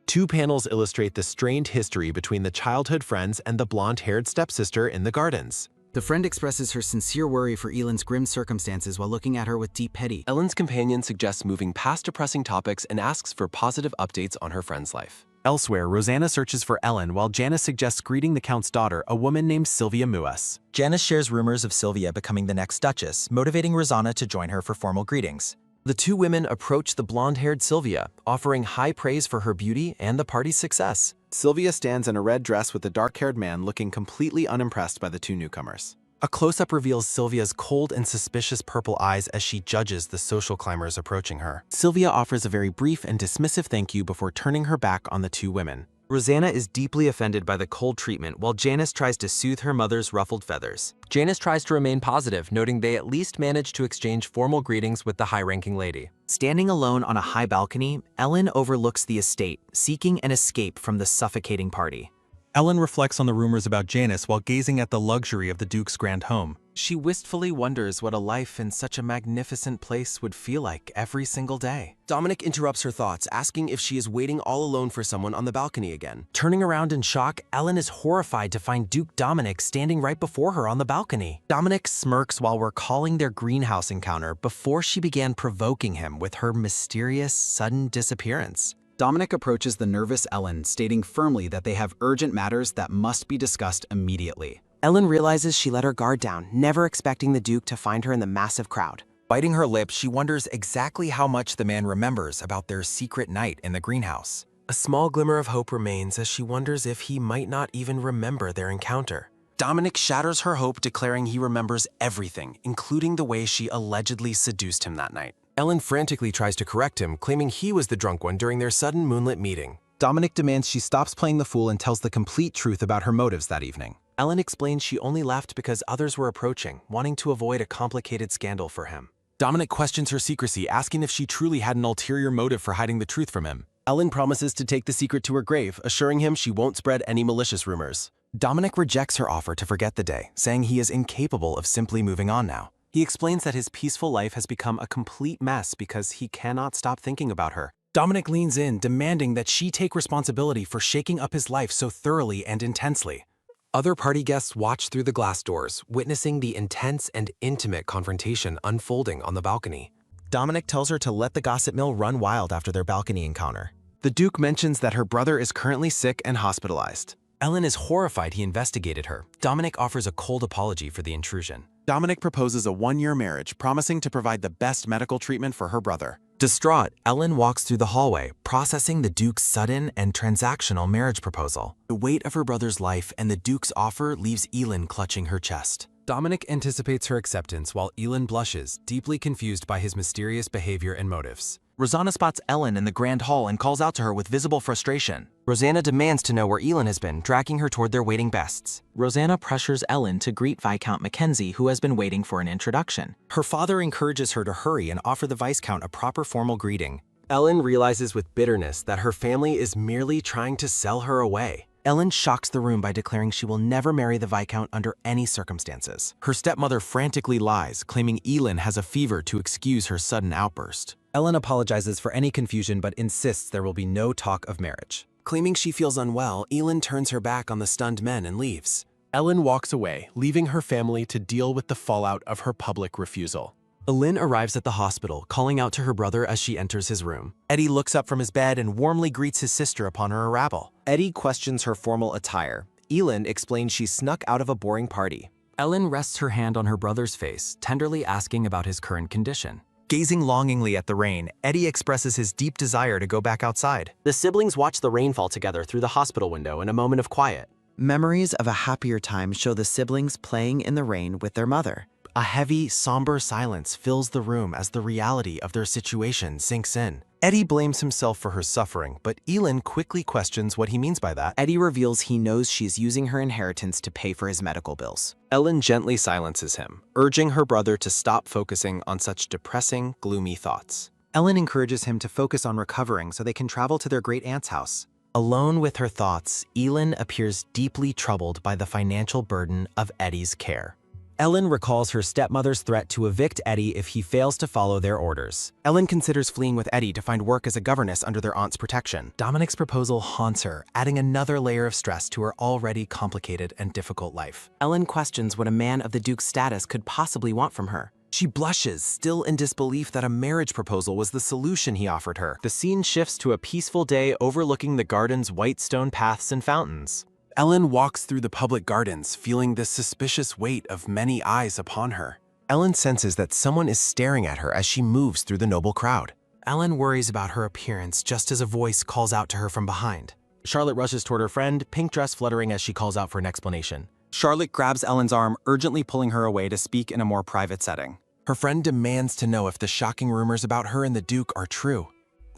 2 panels illustrate the strained history between the childhood friends and the blonde-haired stepsister in the gardens. The friend expresses her sincere worry for Elin's grim circumstances while looking at her with deep pity. Ellen's companion suggests moving past depressing topics and asks for positive updates on her friend's life. Elsewhere, Rosanna searches for Ellen while Janice suggests greeting the Count's daughter, a woman named Sylvia Muas. Janice shares rumors of Sylvia becoming the next Duchess, motivating Rosanna to join her for formal greetings. The 2 women approach the blonde-haired Sylvia, offering high praise for her beauty and the party's success. Sylvia stands in a red dress with a dark-haired man looking completely unimpressed by the 2 newcomers. A close-up reveals Sylvia's cold and suspicious purple eyes as she judges the social climbers approaching her. Sylvia offers a very brief and dismissive thank you before turning her back on the 2 women. Rosanna is deeply offended by the cold treatment while Janice tries to soothe her mother's ruffled feathers. Janice tries to remain positive, noting they at least managed to exchange formal greetings with the high-ranking lady. Standing alone on a high balcony, Ellen overlooks the estate, seeking an escape from the suffocating party. Ellen reflects on the rumors about Janice while gazing at the luxury of the Duke's grand home. She wistfully wonders what a life in such a magnificent place would feel like every single day. Dominic interrupts her thoughts, asking if she is waiting all alone for someone on the balcony again. Turning around in shock, Ellen is horrified to find Duke Dominic standing right before her on the balcony. Dominic smirks while recalling their greenhouse encounter before she began provoking him with her mysterious, sudden disappearance. Dominic approaches the nervous Ellen, stating firmly that they have urgent matters that must be discussed immediately. Ellen realizes she let her guard down, never expecting the Duke to find her in the massive crowd. Biting her lip, she wonders exactly how much the man remembers about their secret night in the greenhouse. A small glimmer of hope remains as she wonders if he might not even remember their encounter. Dominic shatters her hope, declaring he remembers everything, including the way she allegedly seduced him that night. Ellen frantically tries to correct him, claiming he was the drunk one during their sudden moonlit meeting. Dominic demands she stops playing the fool and tells the complete truth about her motives that evening. Ellen explains she only left because others were approaching, wanting to avoid a complicated scandal for him. Dominic questions her secrecy, asking if she truly had an ulterior motive for hiding the truth from him. Ellen promises to take the secret to her grave, assuring him she won't spread any malicious rumors. Dominic rejects her offer to forget the day, saying he is incapable of simply moving on now. He explains that his peaceful life has become a complete mess because he cannot stop thinking about her. Dominic leans in, demanding that she take responsibility for shaking up his life so thoroughly and intensely. Other party guests watch through the glass doors, witnessing the intense and intimate confrontation unfolding on the balcony. Dominic tells her to let the gossip mill run wild after their balcony encounter. The Duke mentions that her brother is currently sick and hospitalized. Ellen is horrified he investigated her. Dominic offers a cold apology for the intrusion. Dominic proposes a 1-year marriage, promising to provide the best medical treatment for her brother. Distraught, Ellen walks through the hallway, processing the Duke's sudden and transactional marriage proposal. The weight of her brother's life and the Duke's offer leaves Elin clutching her chest. Dominic anticipates her acceptance while Elin blushes, deeply confused by his mysterious behavior and motives. Rosanna spots Ellen in the grand hall and calls out to her with visible frustration. Rosanna demands to know where Elin has been, dragging her toward their waiting bests. Rosanna pressures Ellen to greet Viscount Mackenzie, who has been waiting for an introduction. Her father encourages her to hurry and offer the Viscount a proper formal greeting. Ellen realizes with bitterness that her family is merely trying to sell her away. Ellen shocks the room by declaring she will never marry the Viscount under any circumstances. Her stepmother frantically lies, claiming Elin has a fever to excuse her sudden outburst. Ellen apologizes for any confusion but insists there will be no talk of marriage. Claiming she feels unwell, Elin turns her back on the stunned men and leaves. Ellen walks away, leaving her family to deal with the fallout of her public refusal. Elin arrives at the hospital, calling out to her brother as she enters his room. Eddie looks up from his bed and warmly greets his sister upon her arrival. Eddie questions her formal attire. Elin explains she snuck out of a boring party. Ellen rests her hand on her brother's face, tenderly asking about his current condition. Gazing longingly at the rain, Eddie expresses his deep desire to go back outside. The siblings watch the rainfall together through the hospital window in a moment of quiet. Memories of a happier time show the siblings playing in the rain with their mother. A heavy, somber silence fills the room as the reality of their situation sinks in. Eddie blames himself for her suffering, but Elin quickly questions what he means by that. Eddie reveals he knows she's using her inheritance to pay for his medical bills. Ellen gently silences him, urging her brother to stop focusing on such depressing, gloomy thoughts. Ellen encourages him to focus on recovering so they can travel to their great-aunt's house. Alone with her thoughts, Elin appears deeply troubled by the financial burden of Eddie's care. Ellen recalls her stepmother's threat to evict Eddie if he fails to follow their orders. Ellen considers fleeing with Eddie to find work as a governess under their aunt's protection. Dominic's proposal haunts her, adding another layer of stress to her already complicated and difficult life. Ellen questions what a man of the Duke's status could possibly want from her. She blushes, still in disbelief that a marriage proposal was the solution he offered her. The scene shifts to a peaceful day overlooking the garden's white stone paths and fountains. Ellen walks through the public gardens, feeling the suspicious weight of many eyes upon her. Ellen senses that someone is staring at her as she moves through the noble crowd. Ellen worries about her appearance just as a voice calls out to her from behind. Charlotte rushes toward her friend, pink dress fluttering as she calls out for an explanation. Charlotte grabs Ellen's arm, urgently pulling her away to speak in a more private setting. Her friend demands to know if the shocking rumors about her and the Duke are true.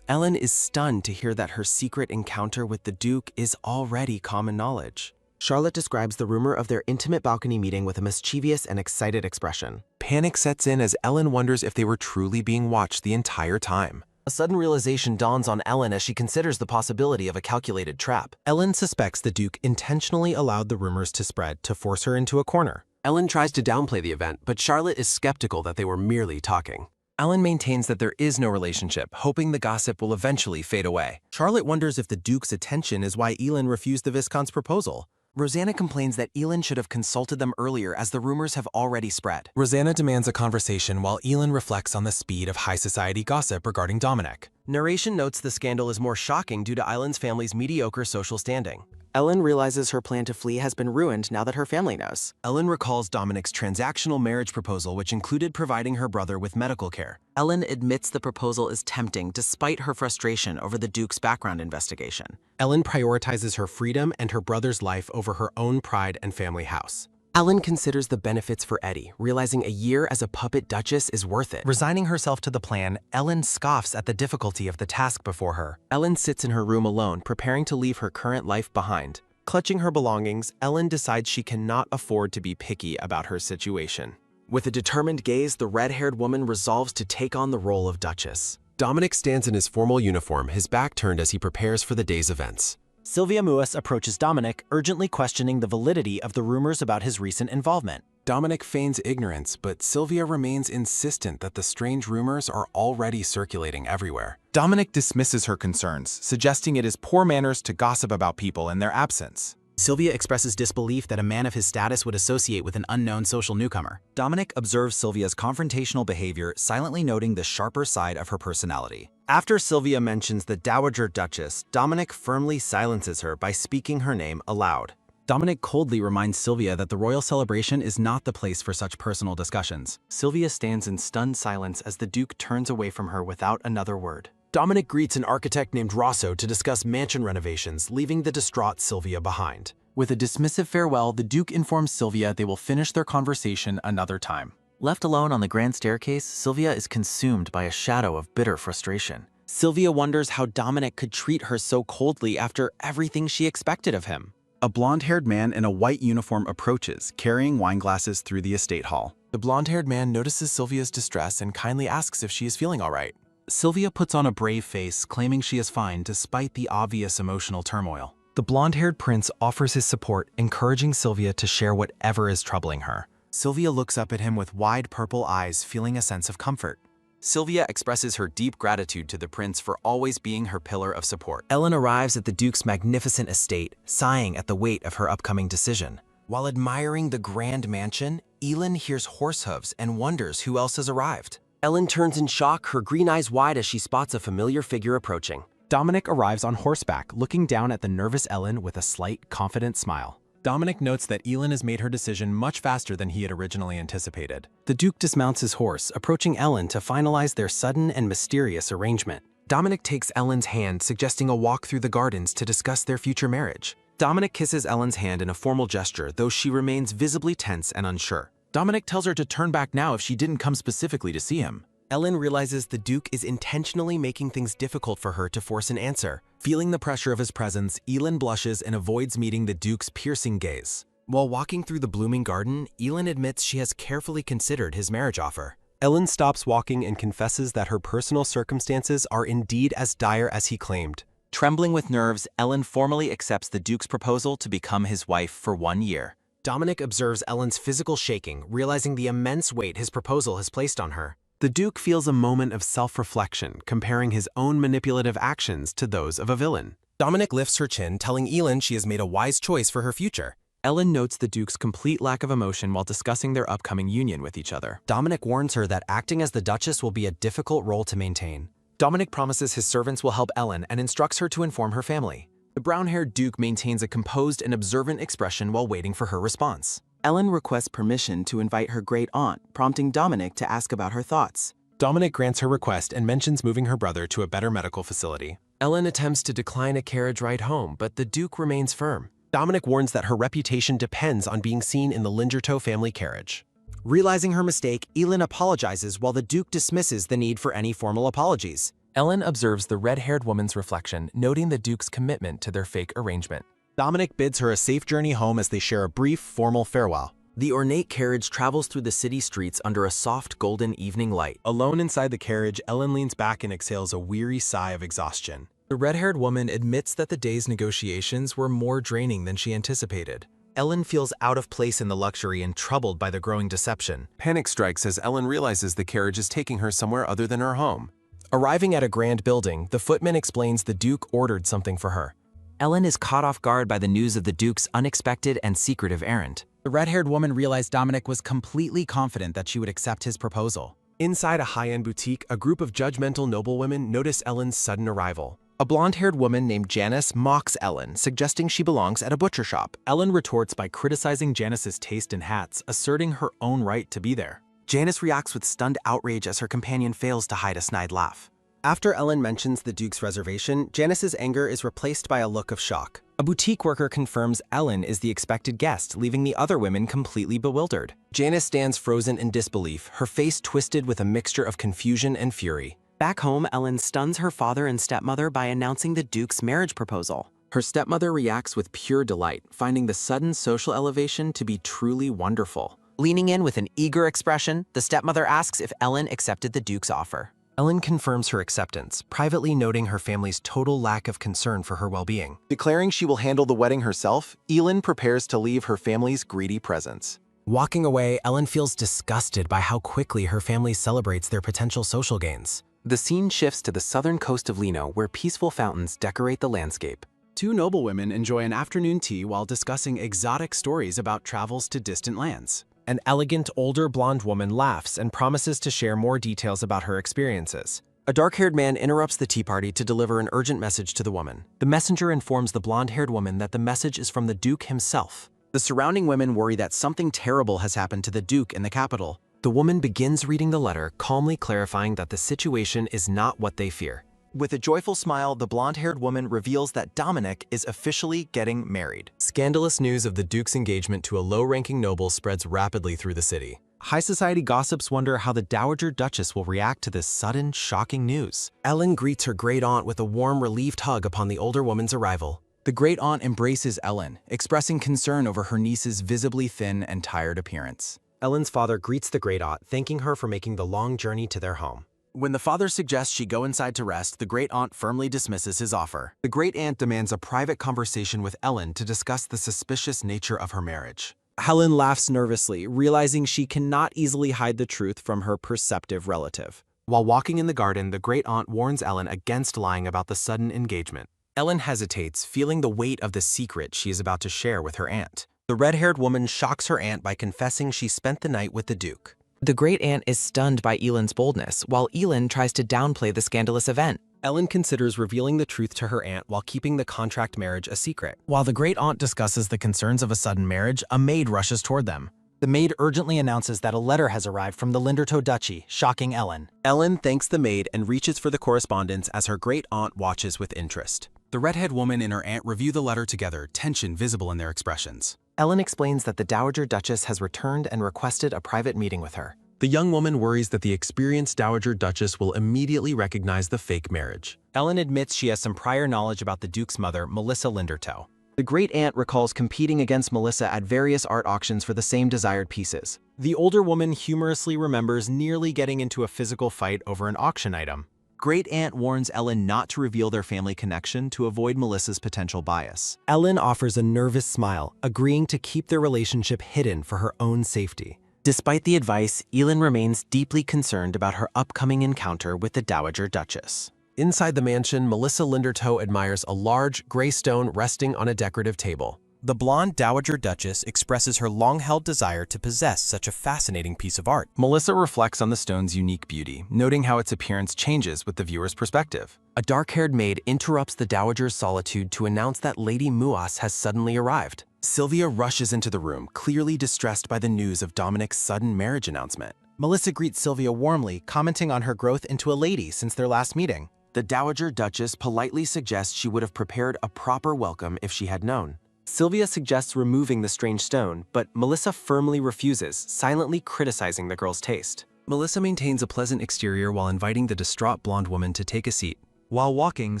Ellen is stunned to hear that her secret encounter with the Duke is already common knowledge. Charlotte describes the rumor of their intimate balcony meeting with a mischievous and excited expression. Panic sets in as Ellen wonders if they were truly being watched the entire time. A sudden realization dawns on Ellen as she considers the possibility of a calculated trap. Ellen suspects the Duke intentionally allowed the rumors to spread to force her into a corner. Ellen tries to downplay the event, but Charlotte is skeptical that they were merely talking. Ellen maintains that there is no relationship, hoping the gossip will eventually fade away. Charlotte wonders if the Duke's attention is why Elin refused the Viscount's proposal. Rosanna complains that Elin should have consulted them earlier as the rumors have already spread. Rosanna demands a conversation while Elin reflects on the speed of high society gossip regarding Dominic. Narration notes the scandal is more shocking due to Eilen's family's mediocre social standing. Ellen realizes her plan to flee has been ruined now that her family knows. Ellen recalls Dominic's transactional marriage proposal, which included providing her brother with medical care. Ellen admits the proposal is tempting despite her frustration over the Duke's background investigation. Ellen prioritizes her freedom and her brother's life over her own pride and family house. Ellen considers the benefits for Eddie, realizing a year as a puppet duchess is worth it. Resigning herself to the plan, Ellen scoffs at the difficulty of the task before her. Ellen sits in her room alone, preparing to leave her current life behind. Clutching her belongings, Ellen decides she cannot afford to be picky about her situation. With a determined gaze, the red-haired woman resolves to take on the role of Duchess. Dominic stands in his formal uniform, his back turned as he prepares for the day's events. Sylvia Muas approaches Dominic, urgently questioning the validity of the rumors about his recent involvement. Dominic feigns ignorance, but Sylvia remains insistent that the strange rumors are already circulating everywhere. Dominic dismisses her concerns, suggesting it is poor manners to gossip about people in their absence. Sylvia expresses disbelief that a man of his status would associate with an unknown social newcomer. Dominic observes Sylvia's confrontational behavior, silently noting the sharper side of her personality. After Sylvia mentions the Dowager Duchess, Dominic firmly silences her by speaking her name aloud. Dominic coldly reminds Sylvia that the royal celebration is not the place for such personal discussions. Sylvia stands in stunned silence as the Duke turns away from her without another word. Dominic greets an architect named Rosso to discuss mansion renovations, leaving the distraught Sylvia behind. With a dismissive farewell, the Duke informs Sylvia they will finish their conversation another time. Left alone on the grand staircase, Sylvia is consumed by a shadow of bitter frustration. Sylvia wonders how Dominic could treat her so coldly after everything she expected of him. A blonde-haired man in a white uniform approaches, carrying wine glasses through the estate hall. The blonde-haired man notices Sylvia's distress and kindly asks if she is feeling all right. Sylvia puts on a brave face, claiming she is fine despite the obvious emotional turmoil. The blonde-haired prince offers his support, encouraging Sylvia to share whatever is troubling her. Sylvia looks up at him with wide purple eyes, feeling a sense of comfort. Sylvia expresses her deep gratitude to the prince for always being her pillar of support. Ellen arrives at the Duke's magnificent estate, sighing at the weight of her upcoming decision. While admiring the grand mansion, Elin hears horse hooves and wonders who else has arrived. Ellen turns in shock, her green eyes wide as she spots a familiar figure approaching. Dominic arrives on horseback, looking down at the nervous Ellen with a slight, confident smile. Dominic notes that Elin has made her decision much faster than he had originally anticipated. The Duke dismounts his horse, approaching Ellen to finalize their sudden and mysterious arrangement. Dominic takes Ellen's hand, suggesting a walk through the gardens to discuss their future marriage. Dominic kisses Ellen's hand in a formal gesture, though she remains visibly tense and unsure. Dominic tells her to turn back now if she didn't come specifically to see him. Ellen realizes the Duke is intentionally making things difficult for her to force an answer. Feeling the pressure of his presence, Elin blushes and avoids meeting the Duke's piercing gaze. While walking through the blooming garden, Elin admits she has carefully considered his marriage offer. Ellen stops walking and confesses that her personal circumstances are indeed as dire as he claimed. Trembling with nerves, Ellen formally accepts the Duke's proposal to become his wife for 1 year. Dominic observes Ellen's physical shaking, realizing the immense weight his proposal has placed on her. The Duke feels a moment of self-reflection, comparing his own manipulative actions to those of a villain. Dominic lifts her chin, telling Elin she has made a wise choice for her future. Ellen notes the Duke's complete lack of emotion while discussing their upcoming union with each other. Dominic warns her that acting as the Duchess will be a difficult role to maintain. Dominic promises his servants will help Ellen and instructs her to inform her family. The brown-haired Duke maintains a composed and observant expression while waiting for her response. Ellen requests permission to invite her great-aunt, prompting Dominic to ask about her thoughts. Dominic grants her request and mentions moving her brother to a better medical facility. Ellen attempts to decline a carriage ride home, but the Duke remains firm. Dominic warns that her reputation depends on being seen in the Lingerto family carriage. Realizing her mistake, Elin apologizes while the Duke dismisses the need for any formal apologies. Ellen observes the red-haired woman's reflection, noting the Duke's commitment to their fake arrangement. Dominic bids her a safe journey home as they share a brief, formal farewell. The ornate carriage travels through the city streets under a soft golden evening light. Alone inside the carriage, Ellen leans back and exhales a weary sigh of exhaustion. The red-haired woman admits that the day's negotiations were more draining than she anticipated. Ellen feels out of place in the luxury and troubled by the growing deception. Panic strikes as Ellen realizes the carriage is taking her somewhere other than her home. Arriving at a grand building, the footman explains the Duke ordered something for her. Ellen is caught off guard by the news of the Duke's unexpected and secretive errand. The red-haired woman realized Dominic was completely confident that she would accept his proposal. Inside a high-end boutique, a group of judgmental noblewomen notice Ellen's sudden arrival. A blonde-haired woman named Janice mocks Ellen, suggesting she belongs at a butcher shop. Ellen retorts by criticizing Janice's taste in hats, asserting her own right to be there. Janice reacts with stunned outrage as her companion fails to hide a snide laugh. After Ellen mentions the Duke's reservation, Janice's anger is replaced by a look of shock. A boutique worker confirms Ellen is the expected guest, leaving the other women completely bewildered. Janice stands frozen in disbelief, her face twisted with a mixture of confusion and fury. Back home, Ellen stuns her father and stepmother by announcing the Duke's marriage proposal. Her stepmother reacts with pure delight, finding the sudden social elevation to be truly wonderful. Leaning in with an eager expression, the stepmother asks if Ellen accepted the Duke's offer. Ellen confirms her acceptance, privately noting her family's total lack of concern for her well-being. Declaring she will handle the wedding herself, Elin prepares to leave her family's greedy presence. Walking away, Ellen feels disgusted by how quickly her family celebrates their potential social gains. The scene shifts to the southern coast of Lino, where peaceful fountains decorate the landscape. Two noblewomen enjoy an afternoon tea while discussing exotic stories about travels to distant lands. An elegant, older blonde woman laughs and promises to share more details about her experiences. A dark-haired man interrupts the tea party to deliver an urgent message to the woman. The messenger informs the blonde-haired woman that the message is from the Duke himself. The surrounding women worry that something terrible has happened to the Duke in the capital. The woman begins reading the letter, calmly clarifying that the situation is not what they fear. With a joyful smile, the blonde-haired woman reveals that Dominic is officially getting married. Scandalous news of the Duke's engagement to a low-ranking noble spreads rapidly through the city. High society gossips wonder how the Dowager Duchess will react to this sudden, shocking news. Ellen greets her great-aunt with a warm, relieved hug upon the older woman's arrival. The great-aunt embraces Ellen, expressing concern over her niece's visibly thin and tired appearance. Ellen's father greets the great-aunt, thanking her for making the long journey to their home. When the father suggests she go inside to rest, the great-aunt firmly dismisses his offer. The great-aunt demands a private conversation with Ellen to discuss the suspicious nature of her marriage. Helen laughs nervously, realizing she cannot easily hide the truth from her perceptive relative. While walking in the garden, the great-aunt warns Ellen against lying about the sudden engagement. Ellen hesitates, feeling the weight of the secret she is about to share with her aunt. The red-haired woman shocks her aunt by confessing she spent the night with the Duke. The great-aunt is stunned by Elin's boldness, while Elin tries to downplay the scandalous event. Ellen considers revealing the truth to her aunt while keeping the contract marriage a secret. While the great-aunt discusses the concerns of a sudden marriage, a maid rushes toward them. The maid urgently announces that a letter has arrived from the Linderto Duchy, shocking Ellen. Ellen thanks the maid and reaches for the correspondence as her great-aunt watches with interest. The redhead woman and her aunt review the letter together, tension visible in their expressions. Ellen explains that the Dowager Duchess has returned and requested a private meeting with her. The young woman worries that the experienced Dowager Duchess will immediately recognize the fake marriage. Ellen admits she has some prior knowledge about the Duke's mother, Melissa Lindertoe. The great aunt recalls competing against Melissa at various art auctions for the same desired pieces. The older woman humorously remembers nearly getting into a physical fight over an auction item. Great aunt warns Ellen not to reveal their family connection to avoid Melissa's potential bias. Ellen offers a nervous smile, agreeing to keep their relationship hidden for her own safety. Despite the advice, Elin remains deeply concerned about her upcoming encounter with the Dowager Duchess. Inside the mansion, Melissa Lindertoe admires a large, gray stone resting on a decorative table. The blonde Dowager Duchess expresses her long-held desire to possess such a fascinating piece of art. Melissa reflects on the stone's unique beauty, noting how its appearance changes with the viewer's perspective. A dark-haired maid interrupts the Dowager's solitude to announce that Lady Manhwas has suddenly arrived. Sylvia rushes into the room, clearly distressed by the news of Dominic's sudden marriage announcement. Melissa greets Sylvia warmly, commenting on her growth into a lady since their last meeting. The Dowager Duchess politely suggests she would have prepared a proper welcome if she had known. Sylvia suggests removing the strange stone, but Melissa firmly refuses, silently criticizing the girl's taste. Melissa maintains a pleasant exterior while inviting the distraught blonde woman to take a seat. While walking,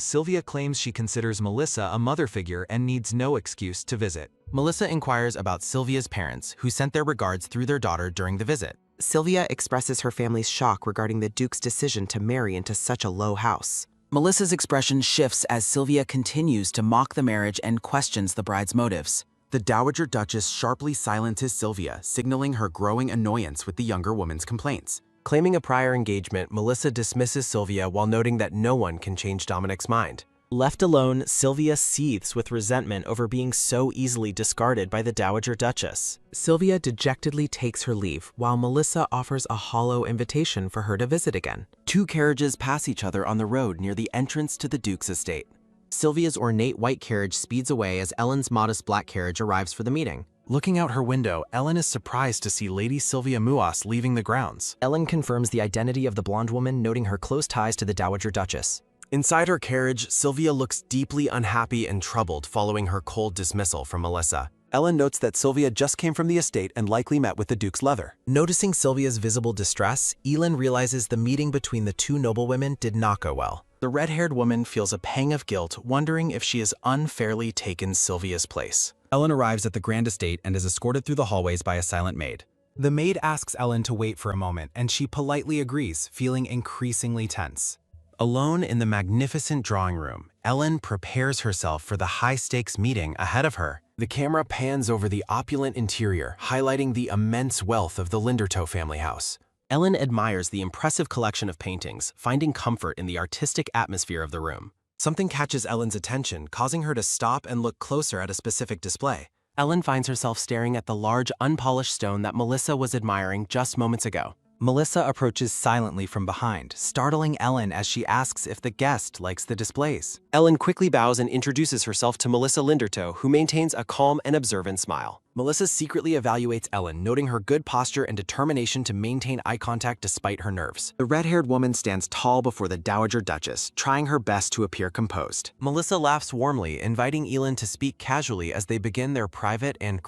Sylvia claims she considers Melissa a mother figure and needs no excuse to visit. Melissa inquires about Sylvia's parents, who sent their regards through their daughter during the visit. Sylvia expresses her family's shock regarding the Duke's decision to marry into such a low house. Melissa's expression shifts as Sylvia continues to mock the marriage and questions the bride's motives. The Dowager Duchess sharply silences Sylvia, signaling her growing annoyance with the younger woman's complaints. Claiming a prior engagement, Melissa dismisses Sylvia while noting that no one can change Dominic's mind. Left alone, Sylvia seethes with resentment over being so easily discarded by the Dowager Duchess. Sylvia dejectedly takes her leave, while Melissa offers a hollow invitation for her to visit again. Two carriages pass each other on the road near the entrance to the Duke's estate. Sylvia's ornate white carriage speeds away as Ellen's modest black carriage arrives for the meeting. Looking out her window, Ellen is surprised to see Lady Sylvia Manhwas leaving the grounds. Ellen confirms the identity of the blonde woman, noting her close ties to the Dowager Duchess. Inside her carriage, Sylvia looks deeply unhappy and troubled following her cold dismissal from Melissa. Ellen notes that Sylvia just came from the estate and likely met with the Duke's lover. Noticing Sylvia's visible distress, Elin realizes the meeting between the two noblewomen did not go well. The red-haired woman feels a pang of guilt, wondering if she has unfairly taken Sylvia's place. Ellen arrives at the grand estate and is escorted through the hallways by a silent maid. The maid asks Ellen to wait for a moment, and she politely agrees, feeling increasingly tense. Alone in the magnificent drawing room, Ellen prepares herself for the high-stakes meeting ahead of her. The camera pans over the opulent interior, highlighting the immense wealth of the Lindertoe family house. Ellen admires the impressive collection of paintings, finding comfort in the artistic atmosphere of the room. Something catches Ellen's attention, causing her to stop and look closer at a specific display. Ellen finds herself staring at the large, unpolished stone that Melissa was admiring just moments ago. Melissa approaches silently from behind, startling Ellen as she asks if the guest likes the displays. Ellen quickly bows and introduces herself to Melissa Lindertoe, who maintains a calm and observant smile. Melissa secretly evaluates Ellen, noting her good posture and determination to maintain eye contact despite her nerves. The red-haired woman stands tall before the Dowager Duchess, trying her best to appear composed. Melissa laughs warmly, inviting Elin to speak casually as they begin their private and